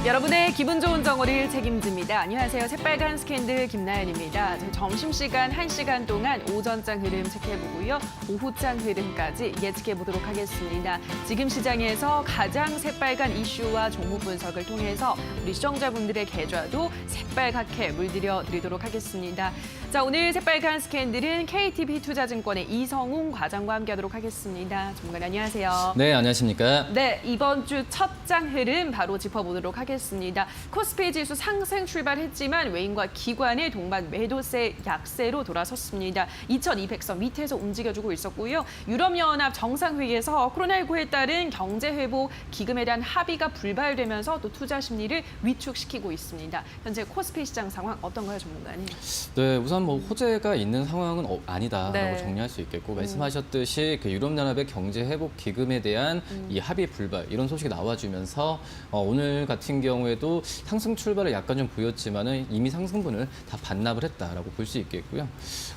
여러분의 기분 좋은 정오를 책임집니다. 안녕하세요. 새빨간 스캔들 김나연입니다. 점심시간 1시간 동안 오전장 흐름 체크해보고요. 오후장 흐름까지 예측해보도록 하겠습니다. 지금 시장에서 가장 새빨간 이슈와 종목 분석을 통해서 우리 시청자분들의 계좌도 새빨갛게 물들여 드리도록 하겠습니다. 자, 오늘 새빨간 스캔들은 KTB 투자증권의 이성웅 과장과 함께하도록 하겠습니다. 전문가님 안녕하세요. 네, 안녕하십니까. 네, 이번 주 첫 장 흐름 바로 짚어보도록 하겠습니다. 코스피 지수 상승 출발했지만 외인과 기관의 동반 매도세 약세로 돌아섰습니다. 2200선 밑에서 움직여주고 있었고요. 유럽연합 정상회의에서 코로나19에 따른 경제회복 기금에 대한 합의가 불발되면서 또 투자 심리를 위축시키고 있습니다. 현재 코스피 시장 상황 어떤가요, 전문가님? 네, 우선 호재가 있는 상황은 아니다라고 네. 정리할 수 있겠고 말씀하셨듯이 그 유럽연합의 경제회복 기금에 대한 이 합의 불발 이런 소식이 나와주면서 오늘 같은 경우에도 상승 출발을 약간 좀 보였지만은 이미 상승분을 다 반납을 했다라고 볼 수 있겠고요.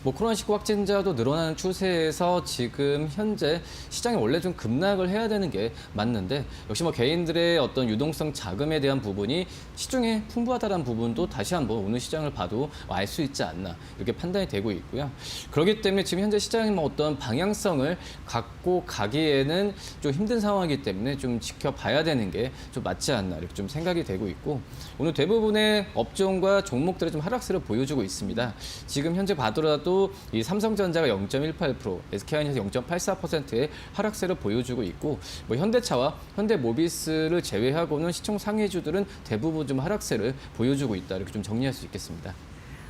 코로나19 확진자도 늘어나는 추세에서 지금 현재 시장이 원래 좀 급락을 해야 되는 게 맞는데 역시 개인들의 어떤 유동성 자금에 대한 부분이 시중에 풍부하다는 부분도 다시 한번 오늘 시장을 봐도 알 수 있지 않나 이렇게 판단이 되고 있고요. 그렇기 때문에 지금 현재 시장이 어떤 방향성을 갖고 가기에는 좀 힘든 상황이기 때문에 좀 지켜봐야 되는 게 좀 맞지 않나 이렇게 좀 생각이 되고 있고 오늘 대부분의 업종과 종목들이 좀 하락세를 보여주고 있습니다. 지금 현재 봐더라도 이 삼성전자가 0.18%, SK하이닉스 0.84%의 하락세를 보여주고 있고 현대차와 현대모비스를 제외하고는 시총 상위주들은 대부분 좀 하락세를 보여주고 있다 이렇게 좀 정리할 수 있겠습니다.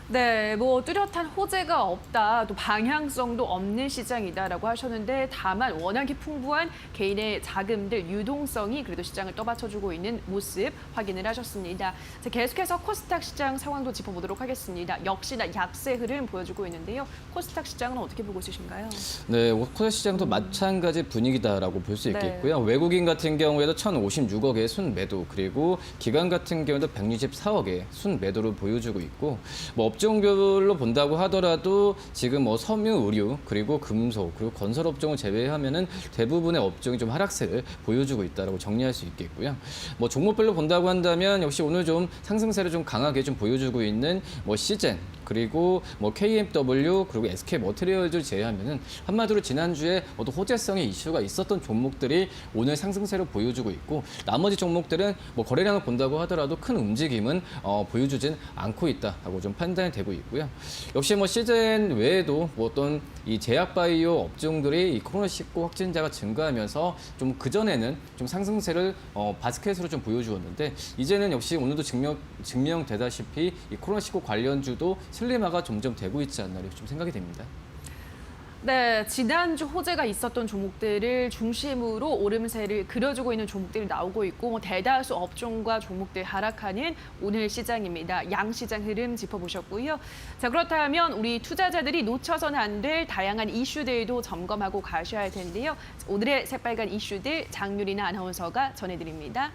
네, 뚜렷한 호재가 없다, 또 방향성도 없는 시장이다라고 하셨는데 다만 워낙에 풍부한 개인의 자금들, 유동성이 그래도 시장을 떠받쳐주고 있는 모습 확인을 하셨습니다. 자, 계속해서 코스닥 시장 상황도 짚어보도록 하겠습니다. 역시나 약세 흐름 보여주고 있는데요. 코스닥 시장은 어떻게 보고 있으신가요? 네, 코스닥 시장도 마찬가지 분위기다라고 볼 수 있겠고요. 네. 외국인 같은 경우에도 1,056억의 순매도 그리고 기관 같은 경우도 164억의 순매도를 보여주고 있고 업종별로 본다고 하더라도 지금 섬유, 의류, 그리고 금속, 그리고 건설 업종을 제외하면은 대부분의 업종이 좀 하락세를 보여주고 있다라고 정리할 수 있겠고요. 종목별로 본다고 한다면 역시 오늘 좀 상승세를 좀 강하게 좀 보여주고 있는 시젠, 그리고 KMW, 그리고 SK 머티리얼즈를 제외하면은 한마디로 지난주에 어떤 호재성의 이슈가 있었던 종목들이 오늘 상승세를 보여주고 있고 나머지 종목들은 거래량을 본다고 하더라도 큰 움직임은 보여주진 않고 있다라고 좀 판단이 되고 있고요. 역시 시즌 외에도 어떤 이 제약바이오 업종들이 이 코로나19 확진자가 증가하면서 좀 그전에는 좀 상승세를 바스켓으로 좀 보여주었는데 이제는 역시 오늘도 증명되다시피 이 코로나19 관련주도 슬림화가 점점 되고 있지 않나 이렇게 좀 생각이 됩니다. 네, 지난주 호재가 있었던 종목들을 중심으로 오름세를 그려주고 있는 종목들이 나오고 있고 대다수 업종과 종목들 하락하는 오늘 시장입니다. 양시장 흐름 짚어보셨고요. 자, 그렇다면 우리 투자자들이 놓쳐서는 안 될 다양한 이슈들도 점검하고 가셔야 할 텐데요. 오늘의 새빨간 이슈들 장유리나 아나운서가 전해드립니다.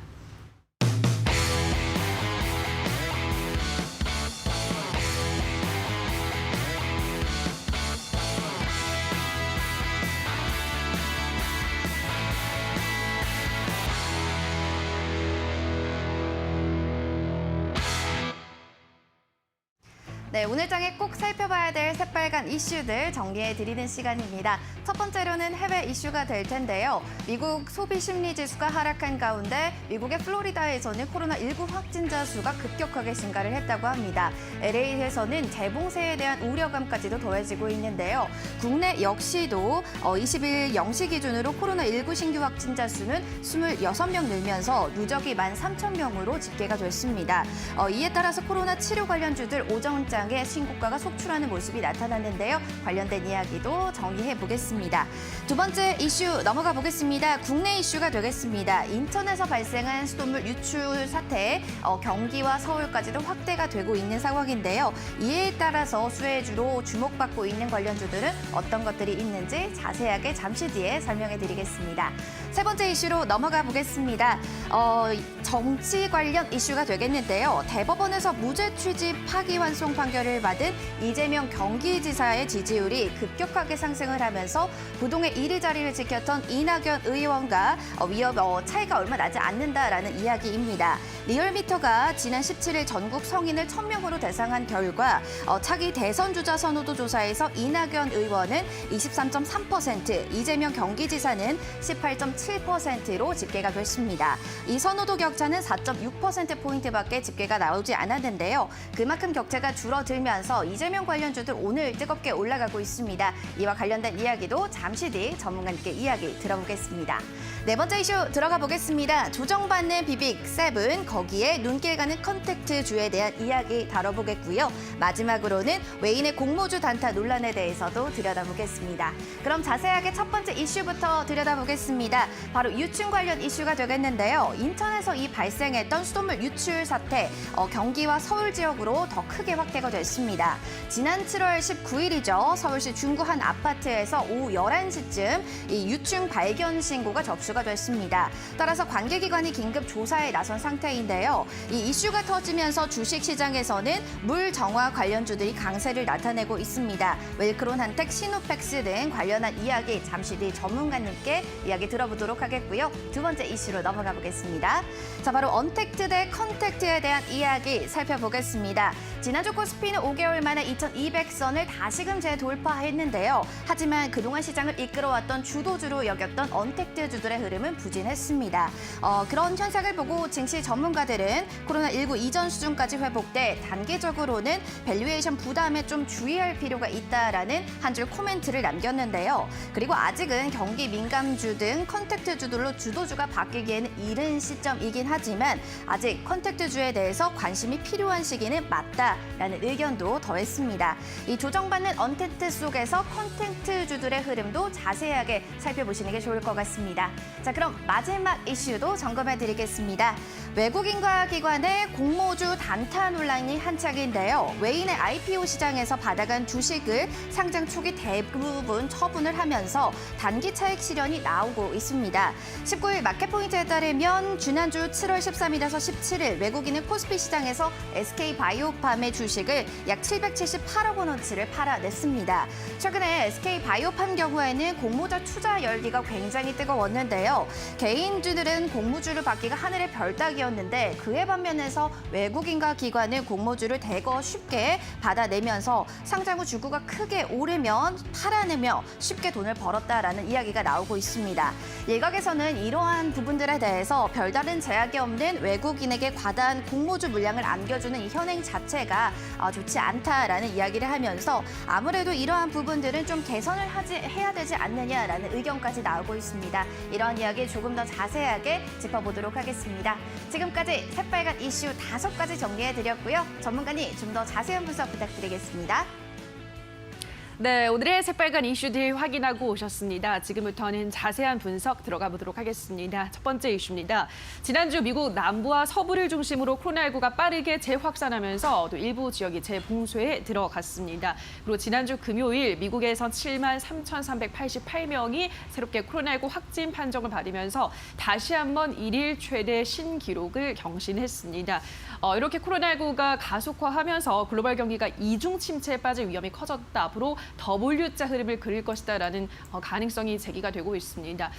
네, 오늘 장에 꼭 살펴봐야 될 새빨간 이슈들 정리해드리는 시간입니다. 첫 번째로는 해외 이슈가 될 텐데요. 미국 소비 심리 지수가 하락한 가운데 미국의 플로리다에서는 코로나19 확진자 수가 급격하게 증가를 했다고 합니다. LA에서는 재봉쇄에 대한 우려감까지도 더해지고 있는데요. 국내 역시도 20일 0시 기준으로 코로나19 신규 확진자 수는 26명 늘면서 누적이 13,000명으로 집계가 됐습니다. 이에 따라서 코로나 치료 관련주들 오전장 신고가가 속출하는 모습이 나타났는데요. 관련된 이야기도 정리해 보겠습니다. 두 번째 이슈 넘어가 보겠습니다. 국내 이슈가 되겠습니다. 인천에서 발생한 수돗물 유출 사태, 경기와 서울까지도 확대가 되고 있는 상황인데요. 이에 따라서 수혜주로 주목받고 있는 관련주들은 어떤 것들이 있는지 자세하게 잠시 뒤에 설명해 드리겠습니다. 세 번째 이슈로 넘어가 보겠습니다. 정치 관련 이슈가 되겠는데요. 대법원에서 무죄 취지 파기환송 판결 판결을 받은 이재명 경기지사의 지지율이 급격하게 상승을 하면서 부동의 1위 자리를 지켰던 이낙연 의원과 차이가 얼마 나지 않는다라는 이야기입니다. 리얼미터가 지난 17일 전국 성인을 1000명으로 대상한 결과 차기 대선 주자 선호도 조사에서 이낙연 의원은 23.3%, 이재명 경기지사는 18.7%로 집계가 됐습니다. 이 선호도 격차는 4.6%포인트밖에 집계가 나오지 않았는데요. 그만큼 격차가 줄어들면서 이재명 관련주들 오늘 뜨겁게 올라가고 있습니다. 이와 관련된 이야기도 잠시 뒤 전문가님께 이야기 들어보겠습니다. 네 번째 이슈 들어가 보겠습니다. 조정받는 비빅7, 거기에 눈길 가는 컨택트주에 대한 이야기 다뤄보겠고요. 마지막으로는 외인의 공모주 단타 논란에 대해서도 들여다보겠습니다. 그럼 자세하게 첫 번째 이슈부터 들여다보겠습니다. 바로 유충 관련 이슈가 되겠는데요. 인천에서 이 발생했던 수돗물 유출 사태, 경기와 서울 지역으로 더 크게 확대가 됐습니다. 지난 7월 19일이죠. 서울시 중구 한 아파트에서 오후 11시쯤 이 유충 발견 신고가 접수가 됐습니다. 따라서 관계기관이 긴급 조사에 나선 상태인데요. 이 이슈가 터지면서 주식시장에서는 물 정화 관련주들이 강세를 나타내고 있습니다. 웰크론 한택, 시노펙스 등 관련한 이야기 잠시 뒤 전문가님께 이야기 들어보도록 하겠고요. 두 번째 이슈로 넘어가 보겠습니다. 자, 바로 언택트 대 컨택트에 대한 이야기 살펴보겠습니다. 지난주 코스피는 5개월 만에 2200선을 다시금 재돌파했는데요. 하지만 그동안 시장을 이끌어왔던 주도주로 여겼던 언택트 주들의 흐름은 부진했습니다. 그런 현상을 보고 증시 전문가들은 코로나19 이전 수준까지 회복돼 단기적으로는 밸류에이션 부담에 좀 주의할 필요가 있다라는 한 줄 코멘트를 남겼는데요. 그리고 아직은 경기 민감주 등 컨택트주들로 주도주가 바뀌기에는 이른 시점이긴 하지만 아직 컨택트주에 대해서 관심이 필요한 시기는 맞다라는 의견도 더했습니다. 이 조정받는 언택트 속에서 컨택트주들의 흐름도 자세하게 살펴보시는 게 좋을 것 같습니다. 자, 그럼 마지막 이슈도 점검해 드리겠습니다. 외국인과 기관의 공모주 단타 논란이 한창인데요. 외인의 IPO 시장에서 받아간 주식을 상장 초기 대부분 처분을 하면서 단기 차익 실현이 나오고 있습니다. 19일 마켓포인트에 따르면 지난주 7월 13일에서 17일 외국인은 코스피 시장에서 SK바이오팜의 주식을 약 778억 원어치를 팔아냈습니다. 최근에 SK바이오팜 경우에는 공모자 투자 열기가 굉장히 뜨거웠는데요. 개인주들은 공모주를 받기가 하늘의 별 따기였는데 그에 반면에서 외국인과 기관은 공모주를 대거 쉽게 받아내면서 상장 후 주가가 크게 오르면 팔아내며 쉽게 돈을 벌었다라는 이야기가 나오고 있습니다. 일각에서는 이러한 부분들에 대해서 별다른 제약이 없는 외국인에게 과다한 공모주 물량을 안겨주는 이 현행 자체가 좋지 않다라는 이야기를 하면서 아무래도 이러한 부분들은 좀 개선을 해야 되지 않느냐라는 의견까지 나오고 있습니다. 이런 이야기 조금 더 자세하게 짚어보도록 하겠습니다. 지금까지 새빨간 이슈 5가지 정리해드렸고요. 전문가님 좀 더 자세한 분석 부탁드리겠습니다. 네, 오늘의 새빨간 이슈들 확인하고 오셨습니다. 지금부터는 자세한 분석 들어가 보도록 하겠습니다. 첫 번째 이슈입니다. 지난주 미국 남부와 서부를 중심으로 코로나19가 빠르게 재확산하면서 또 일부 지역이 재봉쇄에 들어갔습니다. 그리고 지난주 금요일 미국에선 73,388명이 새롭게 코로나19 확진 판정을 받으면서 다시 한번 일일 최대 신기록을 경신했습니다. 이렇게 코로나19가 가속화하면서 글로벌 경기가 이중 침체에 빠질 위험이 커졌다. 앞으로 W자 흐름을 그릴 것이다라는 가능성이 제기가 되고 있습니다.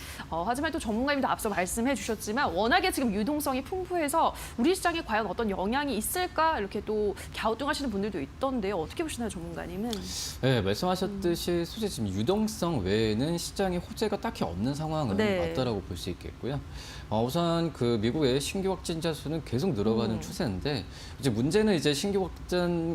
하지만 또 전문가님도 앞서 말씀해 주셨지만 워낙에 지금 유동성이 풍부해서 우리 시장에 과연 어떤 영향이 있을까 이렇게 또 갸우뚱하시는 분들도 있던데요. 어떻게 보시나요, 전문가님은? 네, 말씀하셨듯이 솔직히 지금 유동성 외에는 시장에 호재가 딱히 없는 상황은 맞다라고 볼 수 있겠고요. 우선 그 미국의 신규 확진자 수는 계속 늘어가는 추세인데 이제 문제는 이제 신규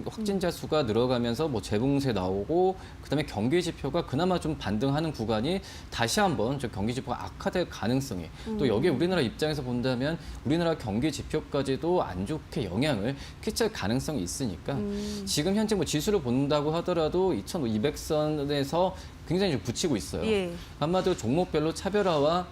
확진자 수가 늘어가면서 뭐 재봉쇄 나오고 그다음에 경기 지표가 그나마 좀 반등하는 구간이 다시 한번 저 경기 지표가 악화될 가능성이 또 여기에 우리나라 입장에서 본다면 우리나라 경기 지표까지도 안 좋게 영향을 끼칠 가능성이 있으니까 지금 현재 뭐 지수를 본다고 하더라도 2,200선에서 굉장히 좀 붙이고 있어요. 예. 한마디로 종목별로 차별화와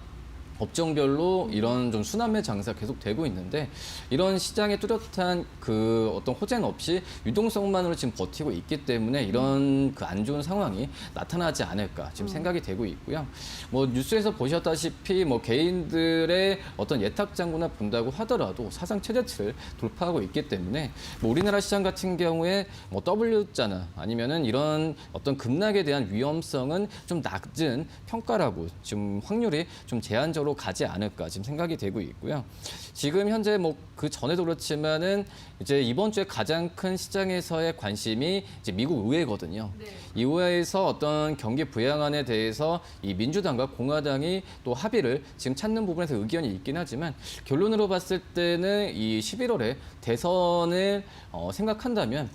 업종별로 이런 좀 순환매 장세가 계속 되고 있는데 이런 시장의 뚜렷한 그 어떤 호재는 없이 유동성만으로 지금 버티고 있기 때문에 이런 그 안 좋은 상황이 나타나지 않을까 지금 생각이 되고 있고요. 뭐 뉴스에서 보셨다시피 뭐 개인들의 어떤 예탁 잔고나 본다고 하더라도 사상 최저치를 돌파하고 있기 때문에 뭐 우리나라 시장 같은 경우에 뭐 W자나 아니면은 이런 어떤 급락에 대한 위험성은 좀 낮은 평가라고 지금 확률이 좀 제한적으로 가지 않을까 지금 생각이 되고 있고요. 지금 현재 뭐 그 전에도 그렇지만은 이제 이번 주에 가장 큰 시장에서의 관심이 이제 미국 의회거든요. 이 의회에서 어떤 경기 부양안에 대해서 이 민주당과 공화당이 또 합의를 지금 찾는 부분에서 의견이 있긴 하지만 결론으로 봤을 때는 이 11월에 대선을 생각한다면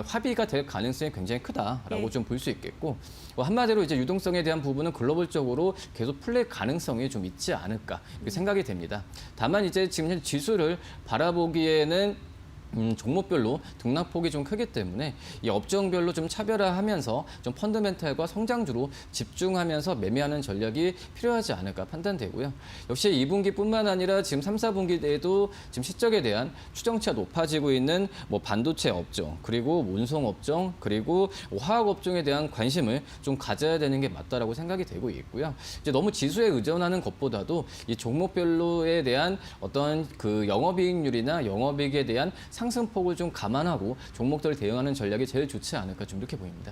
합의가 될 가능성이 굉장히 크다라고 좀 볼 수 있겠고 한마디로 이제 유동성에 대한 부분은 글로벌적으로 계속 풀릴 가능성이 좀 있지 않을까 이렇게 생각이 됩니다. 다만 이제 지금 현 지수를 바라보기에는 종목별로 등락폭이 좀 크기 때문에 이 업종별로 좀 차별화하면서 좀 펀더멘탈과 성장주로 집중하면서 매매하는 전략이 필요하지 않을까 판단되고요. 역시 2분기뿐만 아니라 지금 3, 4분기에도 지금 실적에 대한 추정치가 높아지고 있는 뭐 반도체 업종, 그리고 운송 업종, 그리고 화학 업종에 대한 관심을 좀 가져야 되는 게 맞다라고 생각이 되고 있고요. 이제 너무 지수에 의존하는 것보다도 이 종목별로에 대한 어떤 그 영업이익률이나 영업이익에 대한 상승폭을 좀 감안하고 종목들을 대응하는 전략이 제일 좋지 않을까 좀 이렇게 보입니다.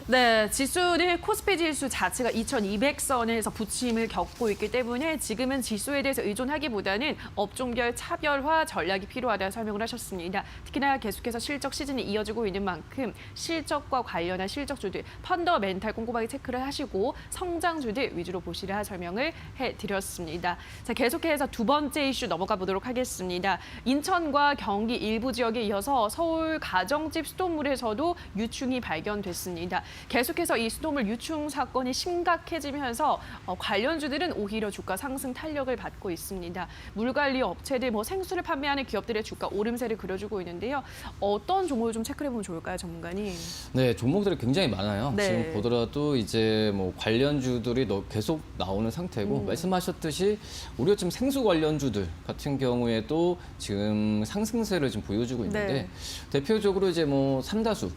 네, 지수는 코스피 지수 자체가 2200선에서 부침을 겪고 있기 때문에 지금은 지수에 대해서 의존하기보다는 업종별 차별화 전략이 필요하다는 설명을 하셨습니다. 특히나 계속해서 실적 시즌이 이어지고 있는 만큼 실적과 관련한 실적주들, 펀더멘탈 꼼꼼하게 체크를 하시고 성장주들 위주로 보시라 설명을 해드렸습니다. 자, 계속해서 두 번째 이슈 넘어가 보도록 하겠습니다. 인천과 경기 일부 지역에 이어서 서울 가정집 수돗물에서도 유충이 발견됐습니다. 계속해서 이 수돗물 유충 사건이 심각해지면서 관련주들은 오히려 주가 상승 탄력을 받고 있습니다. 물관리 업체들, 생수를 판매하는 기업들의 주가 오름세를 그려주고 있는데요. 어떤 종목을 좀 체크해 보면 좋을까요, 전문가님? 네, 종목들이 굉장히 많아요. 네. 지금 보더라도 이제 뭐 관련주들이 계속 나오는 상태고 말씀하셨듯이 우리가 지금 생수 관련주들 같은 경우에도 지금 상승세를 지금 보여주고 있는데 네. 대표적으로 이제 뭐 삼다수,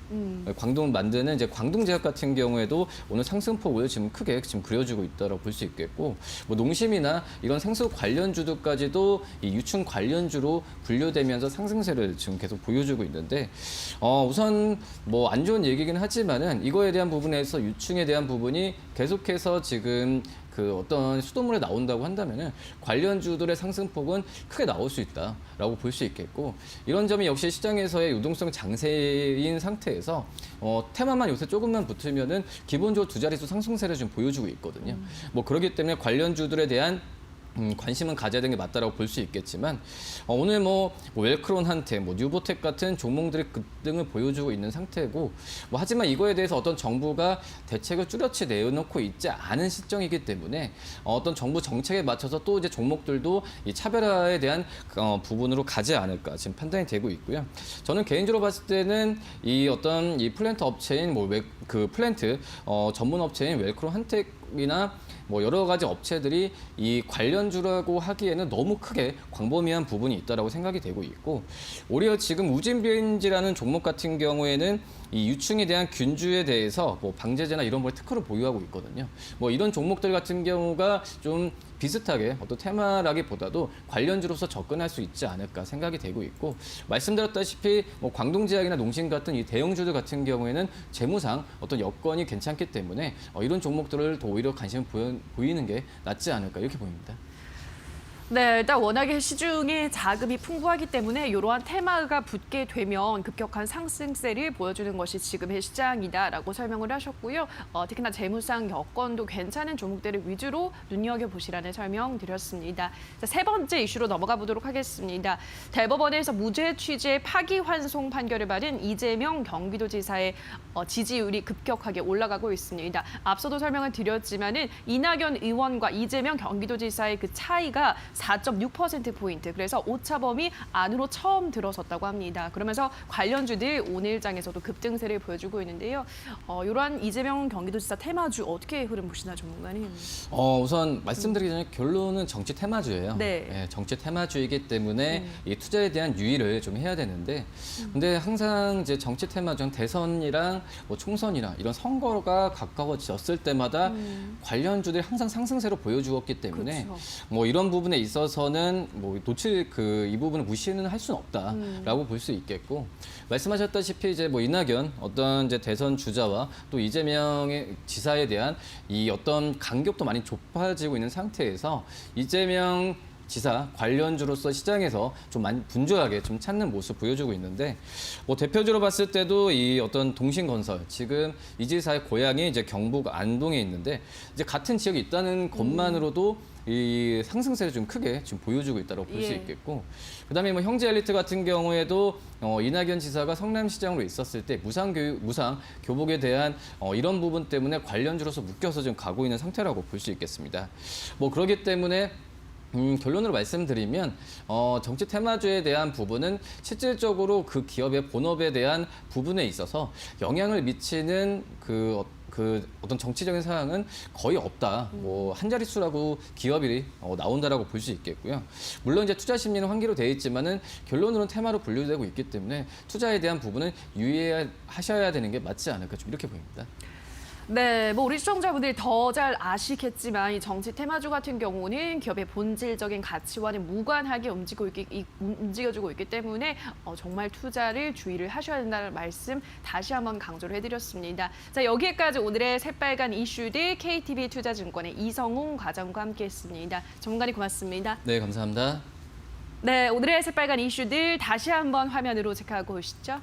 광동 만드는 이제 광동제약 같은 경우에도 오늘 상승폭을 지금 크게 지금 그려주고 있다라고 볼 수 있겠고 뭐 농심이나 이런 생수 관련주들까지도 이 유충 관련주로 분류되면서 상승세를 지금 계속 보여주고 있는데 우선 뭐 안 좋은 얘기긴 하지만은 이거에 대한 부분에서 유충에 대한 부분이 계속해서 지금 그 어떤 수돗물에 나온다고 한다면은 관련주들의 상승폭은 크게 나올 수 있다라고 볼 수 있겠고 이런 점이 역시 시장에서의 유동성 장세인 상태에서 테마만 요새 조금만 붙으면은 기본적으로 두 자릿수 상승세를 좀 보여주고 있거든요. 뭐 그렇기 때문에 관련주들에 대한 관심은 가져야 되는 게 맞다라고 볼 수 있겠지만 오늘 뭐 웰크론한테 뉴보텍 같은 종목들이 급등을 보여주고 있는 상태고 하지만 이거에 대해서 어떤 정부가 대책을 뚜렷이 내놓고 있지 않은 시점이기 때문에 어떤 정부 정책에 맞춰서 또 이제 종목들도 이 차별화에 대한 부분으로 가지 않을까 지금 판단이 되고 있고요. 저는 개인적으로 봤을 때는 이 어떤 이 플랜트 업체인 그 플랜트 전문 업체인 웰크론한텍이나 뭐 여러 가지 업체들이 이 관련주라고 하기에는 너무 크게 광범위한 부분이 있다라고 생각이 되고 있고 오히려 지금 우진비엔지라는 종목 같은 경우에는 이 유충에 대한 균주에 대해서 뭐 방제제나 이런 걸 특허를 보유하고 있거든요. 뭐 이런 종목들 같은 경우가 좀 비슷하게 어떤 테마라기보다도 관련주로서 접근할 수 있지 않을까 생각이 되고 있고 말씀드렸다시피 뭐 광동제약이나 농심 같은 이 대형주들 같은 경우에는 재무상 어떤 여건이 괜찮기 때문에 이런 종목들을 더 오히려 관심을 보이는 게 낫지 않을까 이렇게 보입니다. 네, 일단 워낙에 시중에 자금이 풍부하기 때문에 이러한 테마가 붙게 되면 급격한 상승세를 보여주는 것이 지금의 시장이다라고 설명을 하셨고요. 특히나 재무상 여건도 괜찮은 종목들을 위주로 눈여겨보시라는 설명 드렸습니다. 자, 세 번째 이슈로 넘어가 보도록 하겠습니다. 대법원에서 무죄 취지의 파기환송 판결을 받은 이재명 경기도지사의 지지율이 급격하게 올라가고 있습니다. 앞서도 설명을 드렸지만은 이낙연 의원과 이재명 경기도지사의 그 차이가 4.6%포인트. 그래서 오차범위 안으로 처음 들어섰다고 합니다. 그러면서 관련주들 오늘장에서도 급등세를 보여주고 있는데요. 이러한 이재명 경기도지사 테마주 어떻게 흐름 보시나요, 전문가님? 우선 말씀드리기 전에 결론은 정치 테마주예요. 네. 정치 테마주이기 때문에 이 투자에 대한 유의를 좀 해야 되는데, 근데 항상 이제 정치 테마주는 대선이랑 뭐 총선이랑 이런 선거가 가까워졌을 때마다 관련주들이 항상 상승세로 보여주었기 때문에 그렇죠. 뭐 이런 부분에 있어서는 뭐 놓칠 이 부분을 무시는 할 수는 없다라고 볼 수 있겠고, 말씀하셨다시피 이제 뭐 이낙연 어떤 이제 대선 주자와 또 이재명의 지사에 대한 이 어떤 간격도 많이 좁아지고 있는 상태에서 이재명 지사 관련주로서 시장에서 좀 많이 분주하게 좀 찾는 모습 보여주고 있는데, 뭐 대표적으로 봤을 때도 이 어떤 동신건설, 지금 이 지사의 고향이 이제 경북 안동에 있는데 이제 같은 지역에 있다는 것만으로도 이 상승세를 좀 크게 지금 보여주고 있다고 볼 수 예. 있겠고, 그다음에 뭐 형제 엘리트 같은 경우에도 이낙연 지사가 성남시장으로 있었을 때 무상 교복에 대한 이런 부분 때문에 관련주로서 묶여서 지금 가고 있는 상태라고 볼 수 있겠습니다. 뭐 그렇기 때문에 결론으로 말씀드리면 정치 테마주에 대한 부분은 실질적으로 그 기업의 본업에 대한 부분에 있어서 영향을 미치는 그 어떤 정치적인 상황은 거의 없다. 뭐 한 자릿수라고 기업이 나온다라고 볼 수 있겠고요. 물론 이제 투자 심리는 환기로 되어 있지만은 결론으로는 테마로 분류되고 있기 때문에 투자에 대한 부분은 유의하셔야 되는 게 맞지 않을까 좀 이렇게 보입니다. 네, 뭐 우리 시청자분들이 더 잘 아시겠지만 이 정치 테마주 같은 경우는 기업의 본질적인 가치와는 무관하게 움직여주고 있기 때문에 정말 투자를 주의를 하셔야 된다는 말씀 다시 한번 강조를 해드렸습니다. 자, 여기에까지 오늘의 새빨간 이슈들 KTB 투자증권의 이성웅 과장과 함께했습니다. 전문가님 고맙습니다. 네, 감사합니다. 네, 오늘의 새빨간 이슈들 다시 한번 화면으로 체크하고 오시죠.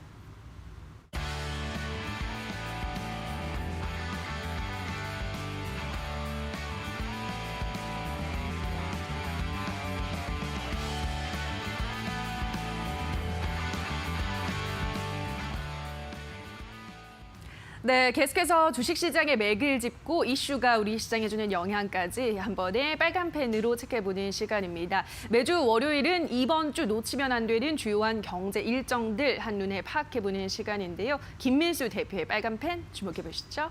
네, 계속해서 주식시장의 맥을 짚고 이슈가 우리 시장에 주는 영향까지 한 번에 빨간 펜으로 체크해보는 시간입니다. 매주 월요일은 이번 주 놓치면 안 되는 주요한 경제 일정들 한눈에 파악해보는 시간인데요. 김민수 대표의 빨간 펜 주목해보시죠.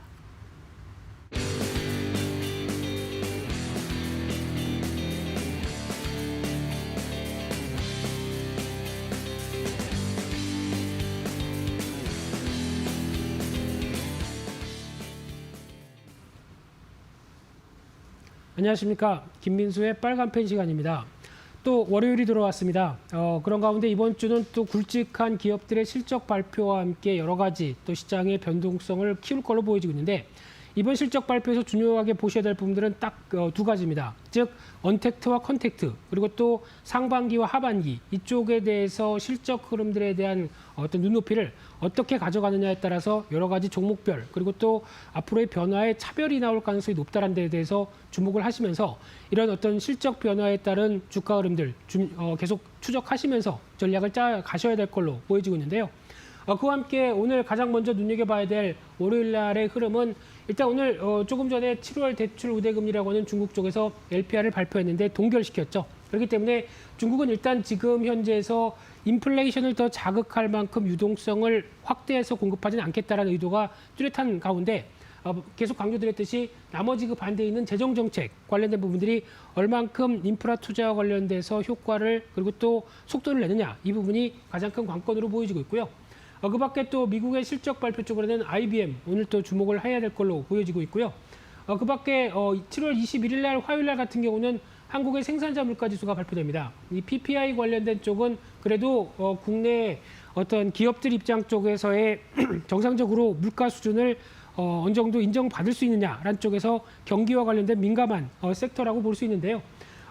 안녕하십니까. 김민수의 빨간펜 시간입니다. 또 월요일이 돌아왔습니다. 그런 가운데 이번 주는 또 굵직한 기업들의 실적 발표와 함께 여러 가지 또 시장의 변동성을 키울 걸로 보여지고 있는데, 이번 실적 발표에서 중요하게 보셔야 될 부분들은 딱 두 가지입니다. 즉 언택트와 컨택트, 그리고 또 상반기와 하반기 이쪽에 대해서 실적 흐름들에 대한 어떤 눈높이를 어떻게 가져가느냐에 따라서 여러 가지 종목별, 그리고 또 앞으로의 변화에 차별이 나올 가능성이 높다는 데에 대해서 주목을 하시면서 이런 어떤 실적 변화에 따른 주가 흐름들 계속 추적하시면서 전략을 짜 가셔야 될 걸로 보여지고 있는데요. 그와 함께 오늘 가장 먼저 눈여겨봐야 될 월요일 날의 흐름은, 일단 오늘 조금 전에 7월 대출 우대금리라고 하는 중국 쪽에서 LPR을 발표했는데 동결시켰죠. 그렇기 때문에 중국은 일단 지금 현재에서 인플레이션을 더 자극할 만큼 유동성을 확대해서 공급하지는 않겠다라는 의도가 뚜렷한 가운데, 계속 강조드렸듯이 나머지 그 반대에 있는 재정정책 관련된 부분들이 얼만큼 인프라 투자와 관련돼서 효과를 그리고 또 속도를 내느냐, 이 부분이 가장 큰 관건으로 보여지고 있고요. 그 밖에 또 미국의 실적 발표 쪽으로는 IBM 오늘 또 주목을 해야 될 걸로 보여지고 있고요. 그 밖에 7월 21일 날 화요일 날 같은 경우는 한국의 생산자 물가지수가 발표됩니다. 이 PPI 관련된 쪽은 그래도 국내 어떤 기업들 입장 쪽에서의 정상적으로 물가 수준을 어느 정도 인정받을 수 있느냐라는 쪽에서 경기와 관련된 민감한 섹터라고 볼 수 있는데요.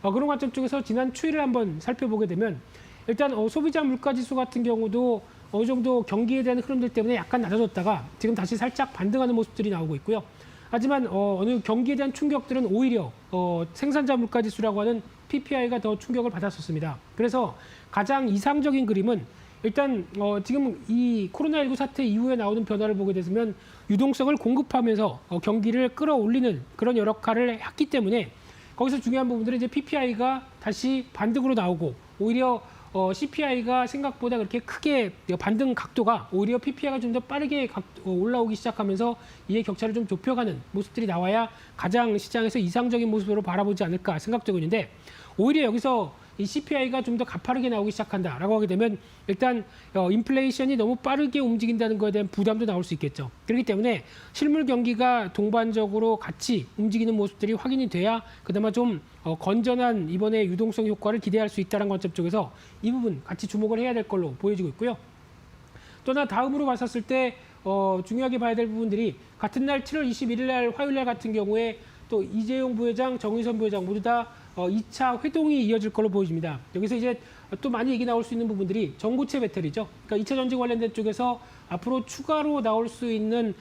그런 관점 쪽에서 지난 추이를 한번 살펴보게 되면, 일단 소비자 물가지수 같은 경우도 어느 정도 경기에 대한 흐름들 때문에 약간 낮아졌다가 지금 다시 살짝 반등하는 모습들이 나오고 있고요. 하지만 어느 경기에 대한 충격들은 오히려 생산자 물가지수라고 하는 PPI가 더 충격을 받았었습니다. 그래서 가장 이상적인 그림은 일단 지금 이 코로나19 사태 이후에 나오는 변화를 보게 되면 유동성을 공급하면서 경기를 끌어올리는 그런 역할을 했기 때문에 거기서 중요한 부분들은 이제 PPI가 다시 반등으로 나오고 오히려 CPI가 생각보다 그렇게 크게 반등 각도가 오히려 PPI가 좀 더 빠르게 올라오기 시작하면서 이의 격차를 좀 좁혀가는 모습들이 나와야 가장 시장에서 이상적인 모습으로 바라보지 않을까 생각되고 있는데 오히려 여기서 이 CPI가 좀 더 가파르게 나오기 시작한다라고 하게 되면 일단 인플레이션이 너무 빠르게 움직인다는 것에 대한 부담도 나올 수 있겠죠. 그렇기 때문에 실물 경기가 동반적으로 같이 움직이는 모습들이 확인이 돼야 그나마 좀 건전한 이번에 유동성 효과를 기대할 수 있다는 관점 쪽에서 이 부분 같이 주목을 해야 될 걸로 보여지고 있고요. 또 하나 다음으로 봤었을 때 중요하게 봐야 될 부분들이 같은 날 7월 21일 날 화요일 날 같은 경우에 또 이재용 부회장, 정의선 부회장 모두 다 2차 회동이 이어질 걸로 보여집니다. 여기서 이제 또 많이 얘기 나올 수 있는 부분들이 전고체 배터리죠. 그러니까 2차 전지 관련된 쪽에서 앞으로 추가로 나올 수 있는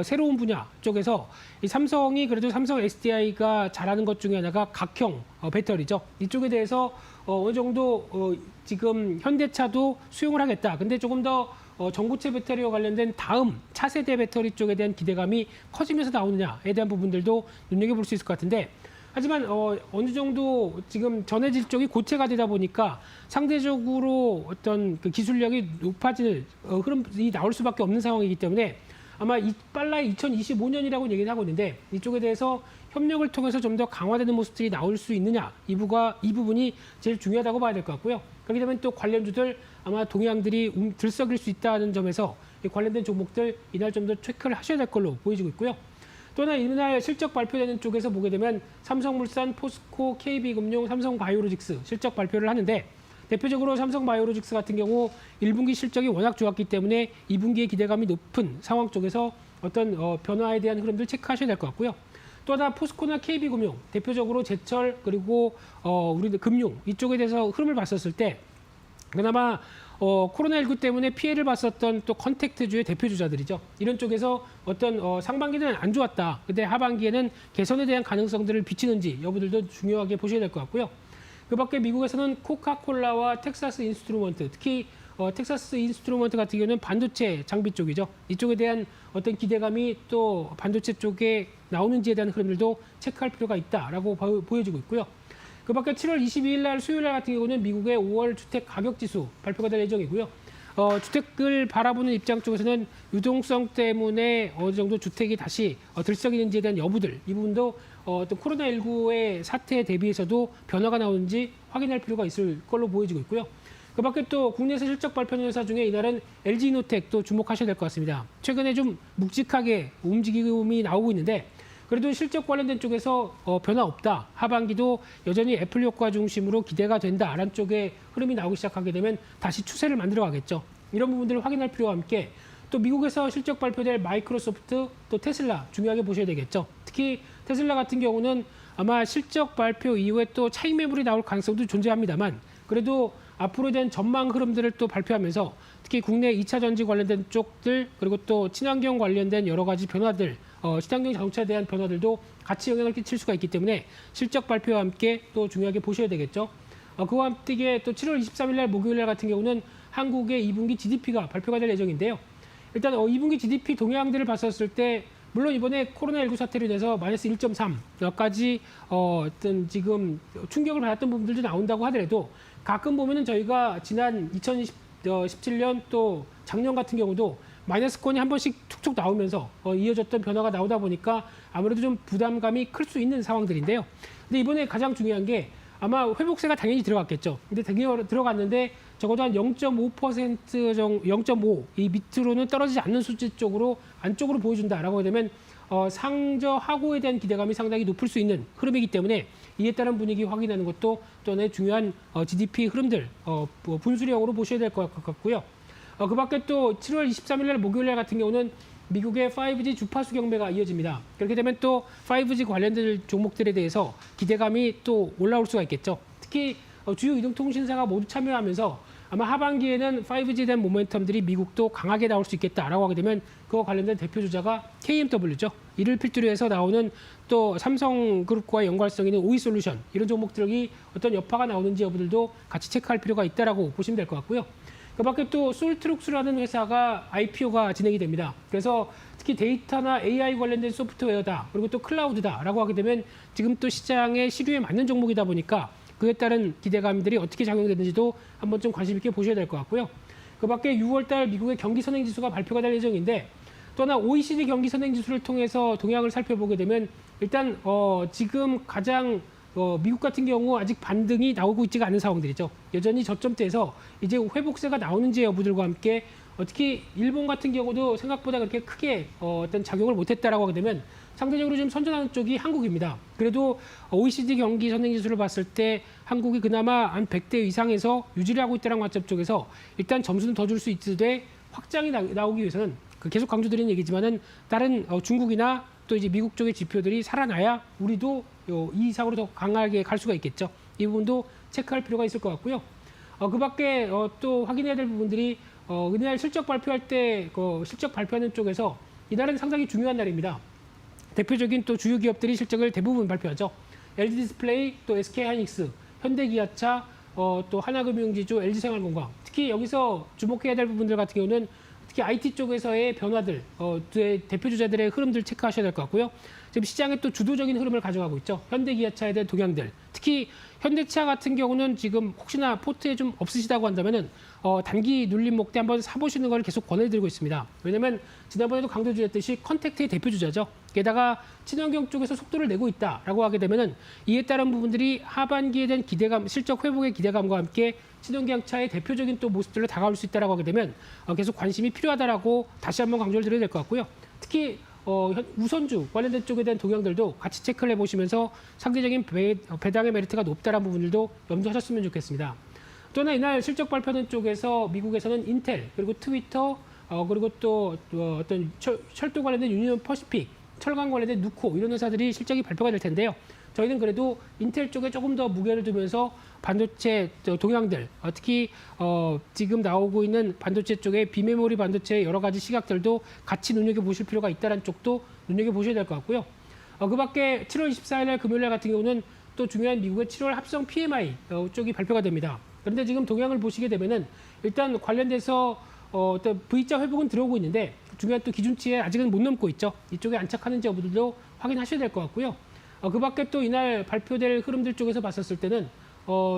새로운 분야 쪽에서 이 삼성이 그래도 삼성 SDI가 잘하는 것 중에 하나가 각형 배터리죠. 이쪽에 대해서 어느 정도 지금 현대차도 수용을 하겠다. 근데 조금 더 전고체 배터리와 관련된 다음 차세대 배터리 쪽에 대한 기대감이 커지면서 나오느냐에 대한 부분들도 눈여겨볼 수 있을 것 같은데 하지만 어느 정도 지금 전해질 쪽이 고체가 되다 보니까 상대적으로 어떤 그 기술력이 높아질 흐름이 나올 수밖에 없는 상황이기 때문에 아마 빨라야 2025년이라고 얘기를 하고 있는데 이쪽에 대해서 협력을 통해서 좀 더 강화되는 모습들이 나올 수 있느냐 이 부분이 제일 중요하다고 봐야 될 것 같고요. 그렇게 되면 또 관련주들 아마 동향들이 들썩일 수 있다는 점에서 이 관련된 종목들 이날 좀 더 체크를 하셔야 될 걸로 보여지고 있고요. 또 하나 이날 실적 발표되는 쪽에서 보게 되면 삼성물산, 포스코, KB금융, 삼성바이오로직스 실적 발표를 하는데 대표적으로 삼성바이오로직스 같은 경우 1분기 실적이 워낙 좋았기 때문에 2분기의 기대감이 높은 상황 쪽에서 어떤 변화에 대한 흐름들 체크하셔야 될 것 같고요. 또 하나 포스코나 KB금융 대표적으로 제철 그리고 우리 금융 이쪽에 대해서 흐름을 봤었을 때 그나마 코로나19 때문에 피해를 봤었던 또 컨택트주의 대표주자들이죠. 이런 쪽에서 어떤 상반기는 안 좋았다. 근데 하반기에는 개선에 대한 가능성들을 비치는지 여부들도 중요하게 보셔야 될 것 같고요. 그 밖에 미국에서는 코카콜라와 텍사스 인스트루먼트, 특히 텍사스 인스트루먼트 같은 경우는 반도체 장비 쪽이죠. 이쪽에 대한 어떤 기대감이 또 반도체 쪽에 나오는지에 대한 흐름들도 체크할 필요가 있다라고 보여지고 있고요. 그 밖에 7월 22일 날 수요일 날 같은 경우는 미국의 5월 주택 가격 지수 발표가 될 예정이고요. 주택을 바라보는 입장 쪽에서는 유동성 때문에 어느 정도 주택이 다시 들썩이는지에 대한 여부들 이 부분도 또 코로나19의 사태에 대비해서도 변화가 나오는지 확인할 필요가 있을 걸로 보여지고 있고요. 그 밖에 또 국내에서 실적 발표하는 회사 중에 이날은 LG노텍도 주목하셔야 될 것 같습니다. 최근에 좀 묵직하게 움직임이 나오고 있는데 그래도 실적 관련된 쪽에서 변화 없다. 하반기도 여전히 애플 효과 중심으로 기대가 된다라는 쪽에 흐름이 나오기 시작하게 되면 다시 추세를 만들어 가겠죠. 이런 부분들을 확인할 필요와 함께 또 미국에서 실적 발표될 마이크로소프트 또 테슬라 중요하게 보셔야 되겠죠. 특히 테슬라 같은 경우는 아마 실적 발표 이후에 또 차익 매물이 나올 가능성도 존재합니다만 그래도 앞으로에 대한 전망 흐름들을 또 발표하면서 특히 국내 2차 전지 관련된 쪽들 그리고 또 친환경 관련된 여러 가지 변화들 친환경 자동차에 대한 변화들도 같이 영향을 끼칠 수가 있기 때문에 실적 발표와 함께 또 중요하게 보셔야 되겠죠. 그와 함께 또 7월 23일 날 목요일 날 같은 경우는 한국의 2분기 GDP가 발표가 될 예정인데요. 일단 2분기 GDP 동향들을 봤었을 때 물론 이번에 코로나19 사태로 인해서 마이너스 1.3까지 어떤 지금 충격을 받았던 부분들도 나온다고 하더라도 가끔 보면은 저희가 지난 2017년 또 작년 같은 경우도 마이너스권이 한 번씩 툭툭 나오면서 이어졌던 변화가 나오다 보니까 아무래도 좀 부담감이 클 수 있는 상황들인데요. 근데 이번에 가장 중요한 게 아마 회복세가 당연히 들어갔겠죠. 근데 들어갔는데 적어도 한 0.5% 정도, 0.5 이 밑으로는 떨어지지 않는 수치 쪽으로 안쪽으로 보여준다라고 되면 상저하고에 대한 기대감이 상당히 높을 수 있는 흐름이기 때문에 이에 따른 분위기 확인하는 것도 또 하나의 중요한 GDP 흐름들 분수령으로 보셔야 될 것 같고요. 그 밖에 또 7월 23일 날 목요일 날 같은 경우는 미국의 5G 주파수 경매가 이어집니다. 그렇게 되면 또 5G 관련된 종목들에 대해서 기대감이 또 올라올 수가 있겠죠. 특히 주요 이동통신사가 모두 참여하면서 아마 하반기에는 5G에 대한 모멘텀들이 미국도 강하게 나올 수 있겠다라고 하게 되면 그와 관련된 대표 주자가 KMW죠. 이를 필두로 해서 나오는 또 삼성그룹과 연관성 있는 오이솔루션 이런 종목들이 어떤 여파가 나오는지 여부들도 같이 체크할 필요가 있다라고 보시면 될 것 같고요. 그 밖에 또 솔트룩스라는 회사가 IPO가 진행이 됩니다. 그래서 특히 데이터나 AI 관련된 소프트웨어다, 그리고 또 클라우드다라고 하게 되면 지금 또 시장의 시류에 맞는 종목이다 보니까 그에 따른 기대감들이 어떻게 작용되는지도 한번 좀 관심 있게 보셔야 될 것 같고요. 그 밖에 6월 달 미국의 경기 선행 지수가 발표가 될 예정인데 또 하나 OECD 경기 선행 지수를 통해서 동향을 살펴보게 되면 일단 지금 가장 미국 같은 경우 아직 반등이 나오고 있지가 않은 상황들이죠. 여전히 저점대에서 이제 회복세가 나오는지 여부들과 함께 특히 일본 같은 경우도 생각보다 그렇게 크게 어떤 작용을 못했다라고 하게 되면 상대적으로 좀 선전하는 쪽이 한국입니다. 그래도 OECD 경기 선행 지수를 봤을 때 한국이 그나마 한 100대 이상에서 유지를 하고 있다는 관점 쪽에서 일단 점수는 더 줄 수 있으되 확장이 나오기 위해서는 계속 강조드리는 얘기지만은 다른 중국이나 또 이제 미국 쪽의 지표들이 살아나야 우리도 이 이상으로 더 강하게 갈 수가 있겠죠. 이 부분도 체크할 필요가 있을 것 같고요. 그 밖에 또 확인해야 될 부분들이 이날 실적 발표할 때 실적 발표하는 쪽에서 이날은 상당히 중요한 날입니다. 대표적인 또 주요 기업들이 실적을 대부분 발표하죠. LG 디스플레이, 또 SK 하이닉스, 현대기아차, 또 하나금융지주, LG생활건강. 특히 여기서 주목해야 될 부분들 같은 경우는 특히 IT 쪽에서의 변화들, 대표 주자들의 흐름들 체크하셔야 될 것 같고요. 지금 시장에 또 주도적인 흐름을 가져가고 있죠. 현대기아차에 대한 동향들. 특히 현대차 같은 경우는 지금 혹시나 포트에 좀 없으시다고 한다면은 단기 눌림 목대 한번 사보시는 걸 계속 권해드리고 있습니다. 왜냐하면 지난번에도 강조드렸듯이 컨택트의 대표 주자죠. 게다가 친환경 쪽에서 속도를 내고 있다라고 하게 되면은 이에 따른 부분들이 하반기에 대한 기대감, 실적 회복의 기대감과 함께 친환경차의 대표적인 또 모습들로 다가올 수 있다라고 하게 되면 계속 관심이 필요하다라고 다시 한번 강조를 드려야 될 것 같고요. 특히 우선주 관련된 쪽에 대한 동향들도 같이 체크를 해보시면서 상대적인 배당의 메리트가 높다라는 부분들도 염두하셨으면 좋겠습니다. 또 하나 이날 실적 발표하는 쪽에서 미국에서는 인텔, 그리고 트위터, 그리고 또 어떤 철도 관련된 유니온 퍼시픽, 철강 관련된 누코 이런 회사들이 실적이 발표가 될 텐데요. 저희는 그래도 인텔 쪽에 조금 더 무게를 두면서 반도체 동향들, 특히 지금 나오고 있는 반도체 쪽에 비메모리 반도체 여러 가지 시각들도 같이 눈여겨보실 필요가 있다는 쪽도 눈여겨보셔야 될 것 같고요. 그 밖에 7월 24일 날 금요일 날 같은 경우는 또 중요한 미국의 7월 합성 PMI 쪽이 발표가 됩니다. 그런데 지금 동향을 보시게 되면은 일단 관련돼서 어떤 V자 회복은 들어오고 있는데 중요한 또 기준치에 아직은 못 넘고 있죠. 이쪽에 안착하는지 여부들도 확인하셔야 될 것 같고요. 그 밖에 또 이날 발표될 흐름들 쪽에서 봤었을 때는